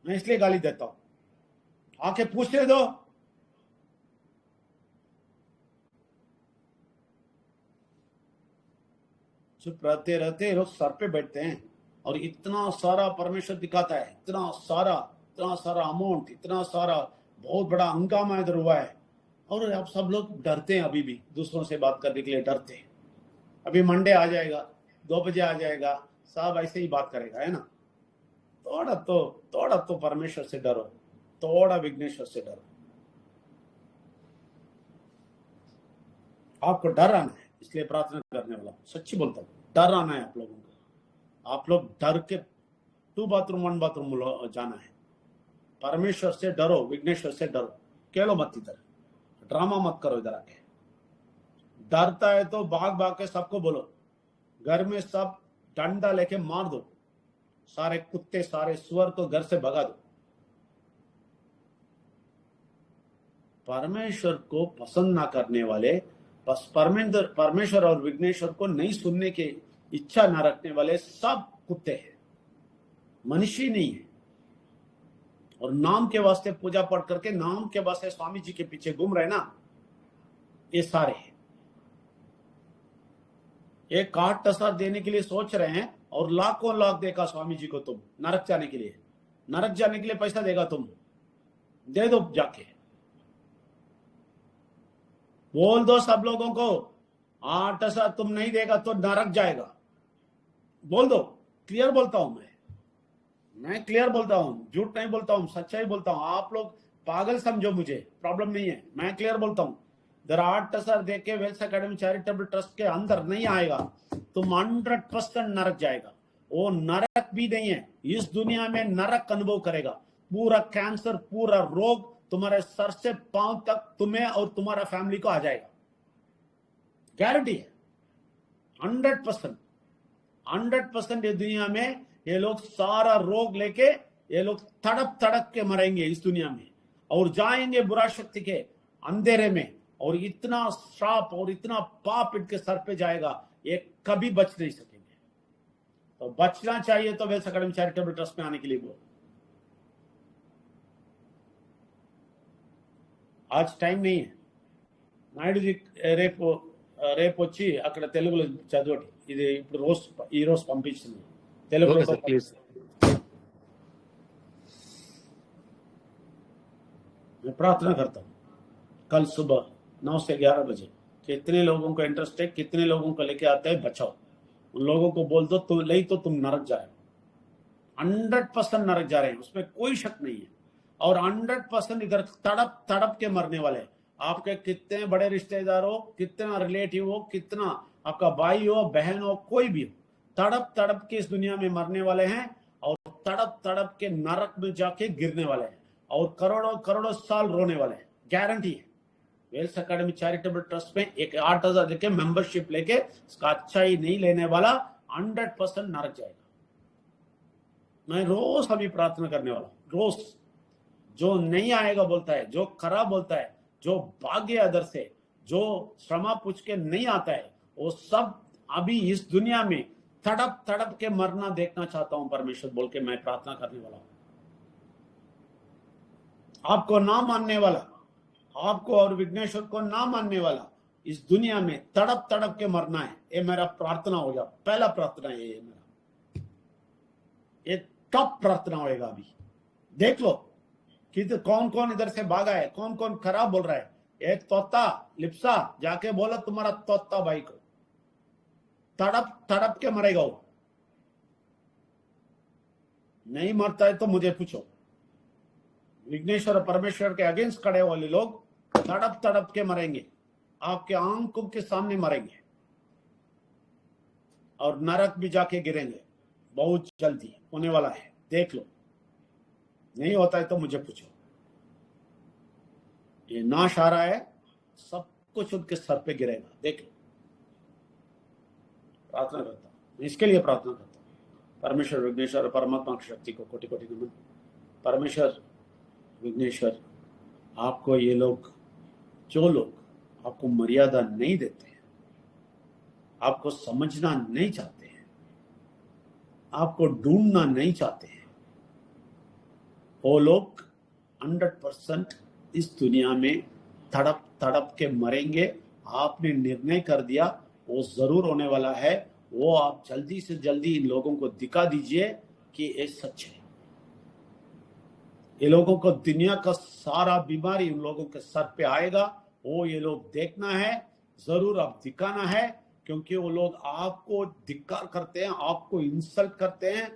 मैं इसलिए गाली देता हूं। आके पूछने दो, चुप रहते रहते ये लोग सर पे बैठते हैं और इतना सारा परमेश्वर दिखाता है, इतना सारा अमाउंट, इतना सारा बहुत बड़ा हंगामा इधर हुआ है और अब सब लोग डरते हैं, अभी भी दूसरों से बात करने के लिए डरते हैं। अभी मंडे आ जाएगा, 2 बजे आ जाएगा, सब ऐसे ही बात करेगा, है ना। थोड़ा तो परमेश्वर से डरो, थोड़ा विघ्नेश्वर से डरो। आपको डर आना है, इसलिए प्रार्थना करने वाला सच्ची बोलता हूँ, डर आना है आप लोगों को। आप लोग डर के 2 बाथरूम 1 बाथरूम जाना है। परमेश्वर से डरो, विघ्नेश्वर से डरो, केलो मत इधर, ड्रामा मत करो इधर आके। डरता है तो भाग भाग के सबको बोलो, घर में सब डंडा लेके मार दो, सारे कुत्ते सारे सुअर को घर से भगा दो। परमेश्वर को पसंद ना करने वाले, बस परमेश्वर और विघ्नेश्वर को नहीं सुनने की इच्छा ना रखने वाले सब कुत्ते हैं, मनुष्य नहीं है। और नाम के वास्ते पूजा पाठ करके नाम के वास्ते स्वामी जी के पीछे घूम रहे ना, ये सारे हैं। एक काट टसर देने के लिए सोच रहे हैं और लाखों लाख देगा स्वामी जी को तुम नरक जाने के लिए। नरक जाने के लिए पैसा देगा तुम, दे दो जाके, बोल दो सब लोगों को 8 टसर तुम नहीं देगा तो नरक जाएगा, बोल दो। क्लियर बोलता हूं मैं क्लियर बोलता हूं, झूठ नहीं बोलता हूं, सच्चाई बोलता हूं। आप लोग पागल समझो, मुझे प्रॉब्लम नहीं है, मैं क्लियर बोलता हूं। 8 टसर देके वेल्स एकेडमी चैरिटेबल ट्रस्ट के अंदर नहीं आएगा तुम 100% नरक जाएगा। वो नरक भी नहीं है, इस दुनिया में नरक अनुभव करेगा। पूरा कैंसर, पूरा रोग तुम्हारे सर से पांव तक तुम्हें और तुम्हारा फैमिली को आ जाएगा, गारंटी है। 100% ये दुनिया में ये लोग सारा रोग लेके ये लोग तड़प के मरेंगे इस दुनिया में और जाएंगे बुरा शक्ति के अंधेरे में। और इतना श्राप और इतना पाप इनके सर पे जाएगा, ये कभी बच नहीं सकेंगे। तो बचना चाहिए तो वेल्स एकेडमी चैरिटेबल ट्रस्ट में आने के लिए बोलो। आज टाइम नहीं है, నాయుడు రేపు వచ్చి అక్కడ తెలుగులో చదవండి, ఇది ఇప్పుడు ఈ రోజు పంపించింది తెలుగులో। मैं प्रार्थना करता हूँ कल सुबह 9 से 11 बजे कितने लोगों को इंटरेस्ट है, कितने लोगों को लेके आते हैं, बचाओ। उन लोगों को बोल दो तो नहीं तो तुम नरक जा रहे हो, 100% नरक जा रहे हैं, उसमें कोई शक नहीं है। और 100% इधर तड़प के मरने वाले। आपके कितने बड़े रिश्तेदार हो, कितना रिलेटिव हो, कितना आपका भाई हो, बहन हो, कोई भी हो, तड़प के इस दुनिया में मरने वाले हैं और तड़प के नरक में जाके गिरने वाले हैं और करोड़ों साल रोने वाले हैं, गारंटी है। वेल्स एकेडमी चैरिटेबल ट्रस्ट में एक 8,000 देके मेंबरशिप लेके इसका अच्छा ही नहीं लेने वाला 100% नरक जाएगा। मैं रोज अभी प्रार्थना करने वाला, रोज। जो नहीं आएगा बोलता है, जो खराब बोलता है, जो भाग्य अदर से, जो श्रमा पूछ के नहीं आता है, वो सब अभी इस दुनिया में तड़प के मरना देखना चाहता हूं परमेश्वर बोल के मैं प्रार्थना करने वाला हूं। आपको ना मानने वाला, आपको और विघ्नेश्वर को ना मानने वाला इस दुनिया में तड़प के मरना है, ये मेरा प्रार्थना हो गया। पहला प्रार्थना है ये मेरा, ये टॉप प्रार्थना होएगा। अभी देख लो कि तो कौन इधर से भागा है, कौन खराब बोल रहा है। एक तोता लिप्सा जाके बोला तुम्हारा तोता भाई को, तड़प के मरेगा वो। नहीं मरता है तो मुझे पूछो। विघ्नेश्वर और परमेश्वर के अगेंस्ट खड़े वाले लोग तड़प के मरेंगे, आपके आंखों के सामने मरेंगे और नरक भी जाके गिरेंगे। बहुत जल्दी होने वाला है, देख लो। नहीं होता है तो मुझे पूछो। ये नाश आ रहा है, सब कुछ उनके सर पे गिरेगा, देख लो। प्रार्थना करता हूं, इसके लिए प्रार्थना करता हूं। परमेश्वर विघ्नेश्वर परमात्मा की शक्ति को कोटि नमन। परमेश्वर विघ्नेश्वर, आपको ये लोग, जो लोग आपको मर्यादा नहीं देते हैं, आपको समझना नहीं चाहते हैं, आपको ढूंढना नहीं चाहते हैं, वो लोग 100% इस दुनिया में तड़प के मरेंगे। आपने निर्णय कर दिया, वो जरूर होने वाला है। वो आप जल्दी से जल्दी इन लोगों को दिखा दीजिए कि ये सच है। ये लोगों को दुनिया का सारा बीमारी उन लोगों के सर पे आएगा, वो ये लोग देखना है, जरूर आप दिखाना है, क्योंकि वो लोग आपको धिक्कार करते हैं, आपको इंसल्ट करते हैं,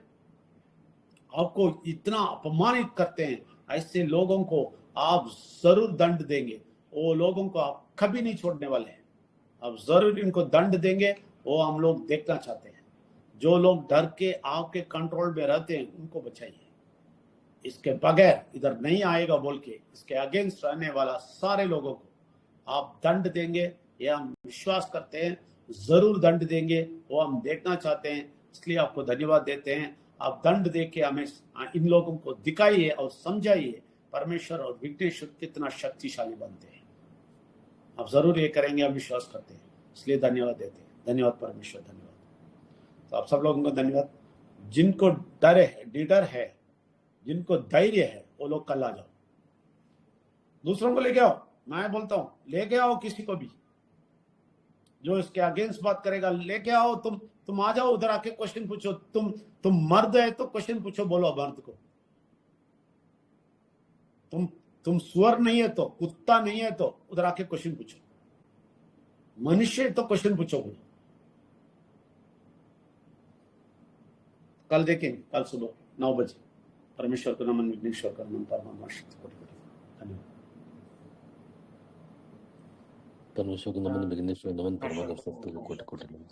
आपको इतना अपमानित करते हैं। ऐसे लोगों को आप जरूर दंड देंगे, वो लोगों को आप कभी नहीं छोड़ने वाले हैं, आप जरूर इनको दंड देंगे। वो हम लोग देखना चाहते हैं। जो लोग डर के आपके कंट्रोल में रहते हैं उनको बचाइए, इसके बगैर इधर नहीं आएगा बोल के इसके अगेंस्ट रहने वाला सारे लोगों को आप दंड देंगे, ये हम विश्वास करते हैं, जरूर दंड देंगे, वो हम देखना चाहते हैं। इसलिए आपको धन्यवाद देते हैं। आप दंड दे के हमें इन लोगों को दिखाइए और समझाइए परमेश्वर और विघ्नेश्वर कितना शक्तिशाली बनते हैं। आप जरूर ये करेंगे, हम विश्वास करते हैं, इसलिए धन्यवाद देते हैं। धन्यवाद परमेश्वर, धन्यवाद। तो आप सब लोगों को धन्यवाद। जिनको डर है, जिनको धैर्य है, वो लोग कल आ जाओ, दूसरों को लेके आओ। मैं बोलता हूं लेके आओ, किसी को भी जो इसके अगेंस्ट बात करेगा लेके आओ। तुम आ जाओ, उधर आके क्वेश्चन पूछो। तुम मर्द है तो क्वेश्चन पूछो, बोलो मर्द को। तुम सुअर नहीं है तो, कुत्ता नहीं है तो उधर आके क्वेश्चन पूछो। मनुष्य है तो क्वेश्चन पूछो, बोलो। कल देखेंगे, कल सुबह 9 बजे। परमेश्वर को नमन, विघ्नेश्वर का नमन, परमात्मा शक्ति को धन्यवाद। परमेश्वर को नमन, विघ्नेश्वर नमन, परमात्मा शक्ति को कोटि कोटि नमन।